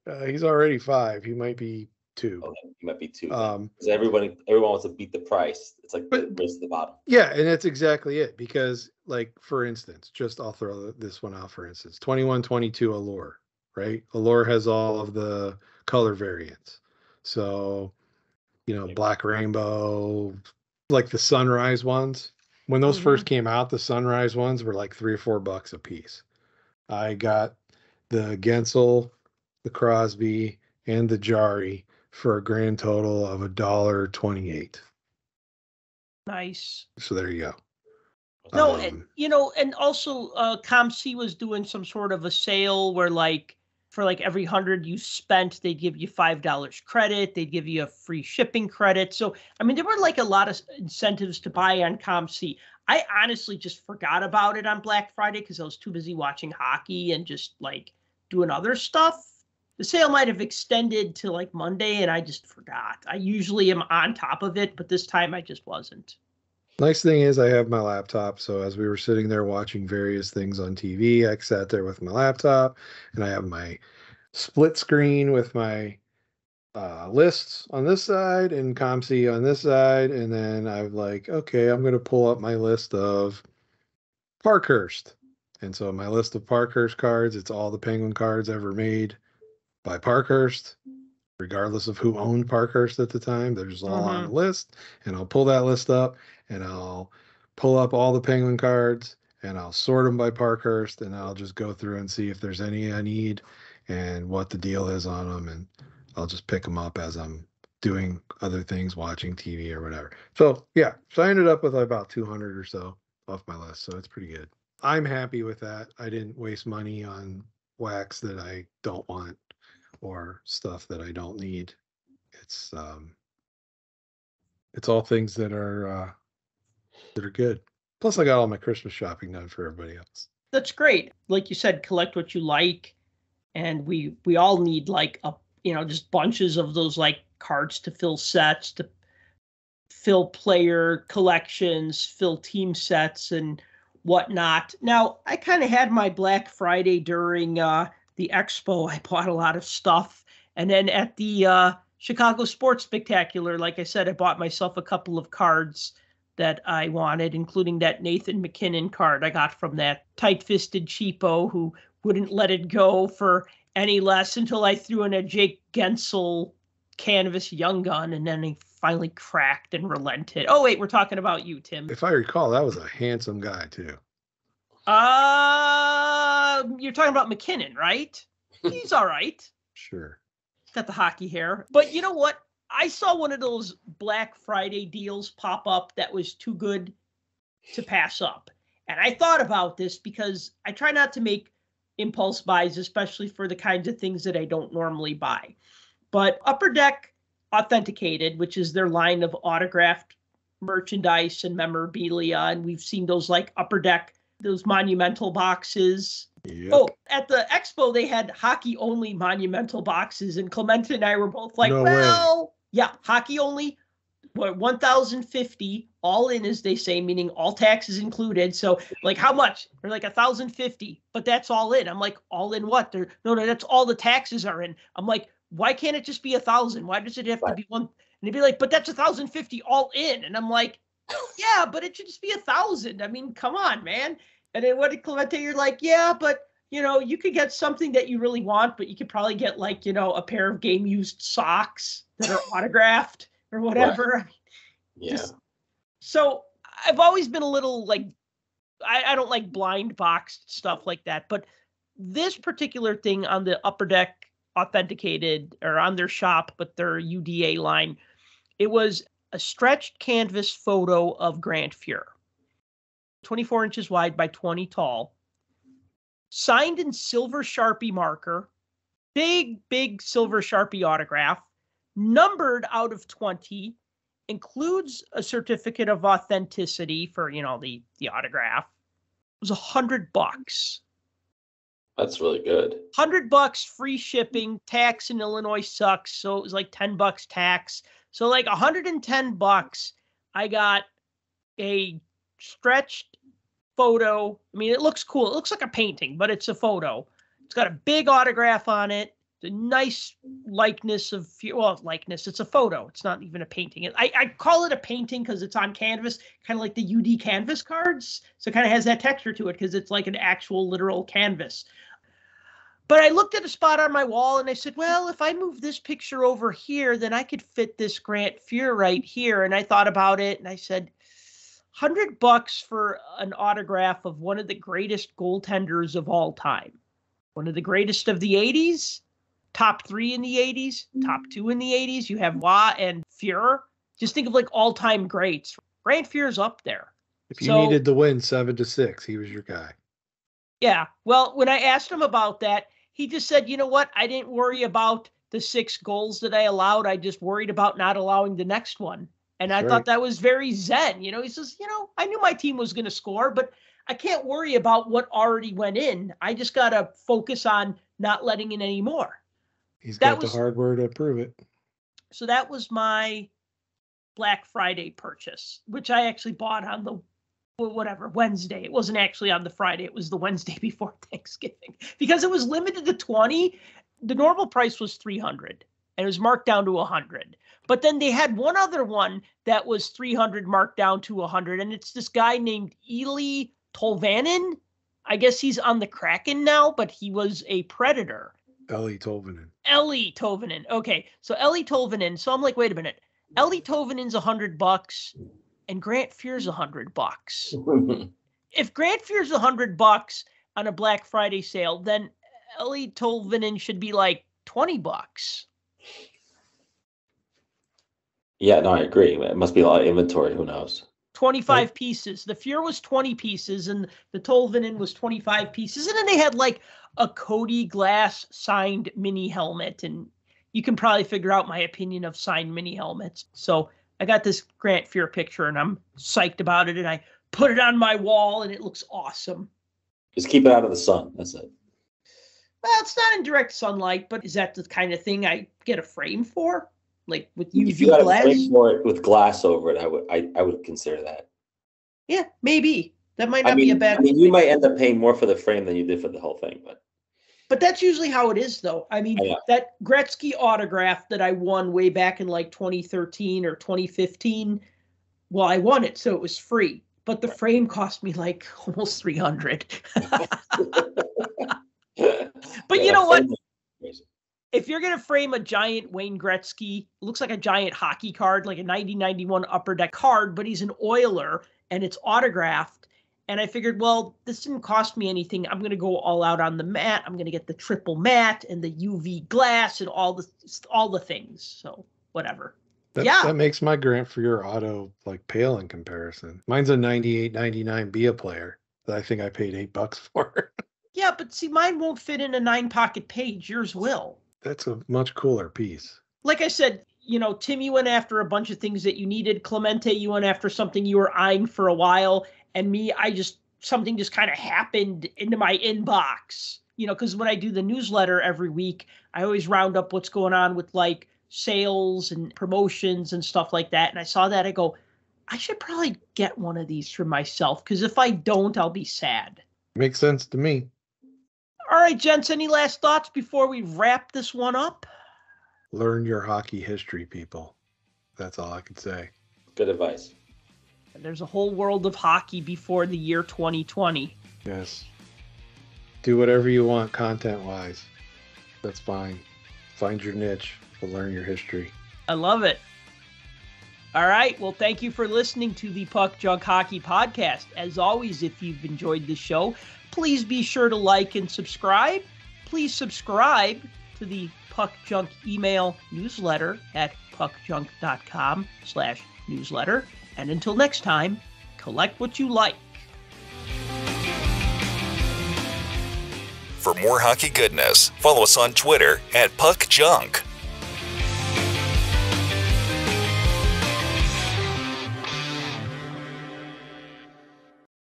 $4. He's already $5. He might be $2. Okay, he might be $2. Because everyone wants to beat the price. It's like the race to the bottom. Yeah, and that's exactly it. Because, like, for instance, I'll throw this one out. For instance, 21-22 Allure, right? Allure has all of the color variants. So, Black Rainbow, like the Sunrise ones. When those first came out, the Sunrise ones were like $3 or $4 a piece. I got the Gensel, the Crosby, and the Jarry for a grand total of $1.28. Nice. So there you go. No, and also ComC was doing some sort of a sale where, like, for like every 100 you spent, they'd give you $5 credit. They'd give you a free shipping credit. So, I mean, there were like a lot of incentives to buy on ComC. I honestly just forgot about it on Black Friday because I was too busy watching hockey and just like doing other stuff. The sale might have extended to like Monday and I just forgot. I usually am on top of it, but this time I just wasn't. Nice thing is I have my laptop. So as we were sitting there watching various things on TV, I sat there with my laptop and I have my split screen with my lists on this side and ComC on this side. And then I'm like, okay, I'm going to pull up my list of Parkhurst. And so my list of Parkhurst cards, it's all the Penguin cards ever made by Parkhurst, regardless of who owned Parkhurst at the time. They're just all on the list. And I'll pull that list up and I'll pull up all the Penguin cards and I'll sort them by Parkhurst and I'll just go through and see if there's any I need and what the deal is on them. And I'll just pick them up as I'm doing other things, watching TV or whatever. So yeah, so I ended up with about 200 or so off my list. So it's pretty good. I'm happy with that. I didn't waste money on wax that I don't want or stuff that I don't need. It's all things that are good. Plus I got all my Christmas shopping done for everybody else. That's great. Like you said, collect what you like. And we all need like just bunches of those like cards to fill sets, to fill player collections, fill team sets and whatnot. Now, I kind of had my Black Friday during the expo. I bought a lot of stuff. And then at the Chicago Sports Spectacular, like I said, I bought myself a couple of cards that I wanted, including that Nathan McKinnon card I got from that tight-fisted cheapo who wouldn't let it go for any less until I threw in a Jake Gensel canvas young gun, and then he finally cracked and relented. Oh, wait, we're talking about you, Tim. If I recall, that was a handsome guy, too. You're talking about McKinnon, right? He's all right. Sure. Got the hockey hair. But you know what? I saw one of those Black Friday deals pop up that was too good to pass up. And I thought about this because I try not to make impulse buys, especially for the kinds of things that I don't normally buy. But Upper Deck Authenticated, which is their line of autographed merchandise and memorabilia, and we've seen those like Upper Deck, those monumental boxes. Yep. Oh, at the expo, they had hockey-only monumental boxes, and Clemente and I were both like, No way. yeah, hockey-only. what, 1,050 all in, as they say, meaning all taxes included. So like, how much? They're like 1,050, but that's all in. I'm like, all in what? No, that's all the taxes are in. I'm like, why can't it just be 1,000? Why does it have to be one? And they'd be like, but that's 1,050 all in. And I'm like, yeah, but it should just be 1,000. I mean, come on, man. And then what did Clemente? You're like, yeah, but you could get something that you really want, but you could probably get like, a pair of game used socks that are autographed or whatever. Right. Yeah. So I've always been a little like, I don't like blind boxed stuff like that, but this particular thing on the Upper Deck authenticated, or on their shop, but their UDA line, it was a stretched canvas photo of Grant Fuhr, 24 inches wide by 20 tall, signed in silver Sharpie marker, big silver Sharpie autograph, numbered out of 20, includes a certificate of authenticity for, the autograph. It was $100. That's really good. $100, free shipping, tax in Illinois sucks. So it was like $10 tax. So like $110, I got a stretched photo. I mean, it looks cool. It looks like a painting, but it's a photo. It's got a big autograph on it. The nice likeness of, likeness. It's a photo. It's not even a painting. I call it a painting because it's on canvas, kind of like the UD canvas cards. So it kind of has that texture to it because it's like an actual literal canvas. But I looked at a spot on my wall and I said, well, if I move this picture over here, then I could fit this Grant Fuhr right here. And I thought about it and I said, $100 for an autograph of one of the greatest goaltenders of all time. One of the greatest of the 80s. Top 3 in the 80s, top 2 in the 80s. You have Waugh and Fuhr. Just think of like all-time greats. Grant Fuhr's up there. If you needed to win 7-6, he was your guy. Yeah. Well, when I asked him about that, he just said, you know what? I didn't worry about the 6 goals that I allowed. I just worried about not allowing the next one. And I thought that was very zen. He says, I knew my team was going to score, but I can't worry about what already went in. I just got to focus on not letting in any more. He's got the hardware to prove it. So that was my Black Friday purchase, which I actually bought on the Wednesday. It wasn't actually on the Friday. It was the Wednesday before Thanksgiving because it was limited to 20. The normal price was $300 and it was marked down to $100. But then they had one other one that was $300 marked down to $100. And it's this guy named Eeli Tolvanen. I guess he's on the Kraken now, but he was a Predator. Eeli Tolvanen. Eeli Tolvanen. Okay, so Eeli Tolvanen. So I'm like, wait a minute. Eeli Tolvanen's $100 and Grant Fuhr's $100. If Grant Fuhr's $100 on a Black Friday sale, then Eeli Tolvanen should be like $20. Yeah, no, I agree. It must be a lot of inventory. Who knows? 25 pieces. The Fuhr was 20 pieces and the Tolvanen was 25 pieces. And then they had like a Cody Glass signed mini helmet. And you can probably figure out my opinion of signed mini helmets. So I got this Grant Fuhr picture and I'm psyched about it. And I put it on my wall and it looks awesome. Just keep it out of the sun. That's it. Well, it's not in direct sunlight, but is that the kind of thing I get a frame for? Like with UV if you got glass? a frame for it with glass over it, I would consider that. Yeah, maybe. That might not be a bad. You might end up paying more for the frame than you did for the whole thing, but that's usually how it is, though. I mean, that Gretzky autograph that I won way back in like 2013 or 2015. Well, I won it, so it was free, but the frame cost me like almost $300. But you know what? If you're going to frame a giant Wayne Gretzky, looks like a giant hockey card, like a 90-91 Upper Deck card, but he's an Oiler and it's autographed. And I figured, well, this didn't cost me anything. I'm going to go all out on the mat. I'm going to get the triple mat and the UV glass and all the things. So whatever. That makes my Grant Fuhr auto like pale in comparison. Mine's a 98-99 Bia player that I think I paid $8 for. Yeah, but see, mine won't fit in a 9-pocket page. Yours will. That's a much cooler piece. Like I said, Tim, you went after a bunch of things that you needed. Clemente, you went after something you were eyeing for a while. And me, something just kind of happened into my inbox. Because when I do the newsletter every week, I always round up what's going on with like sales and promotions and stuff like that. And I saw that. I go, I should probably get one of these for myself, because if I don't, I'll be sad. Makes sense to me. All right, gents, any last thoughts before we wrap this one up? Learn your hockey history, people. That's all I could say. Good advice. There's a whole world of hockey before the year 2020. Yes. Do whatever you want content-wise. That's fine. Find your niche, but learn your history. I love it. All right. Well, thank you for listening to the Puck Junk Hockey Podcast. As always, if you've enjoyed the show, please be sure to like and subscribe. Please subscribe to the Puck Junk email newsletter at puckjunk.com/newsletter. And until next time, collect what you like. For more hockey goodness, follow us on Twitter at PuckJunk.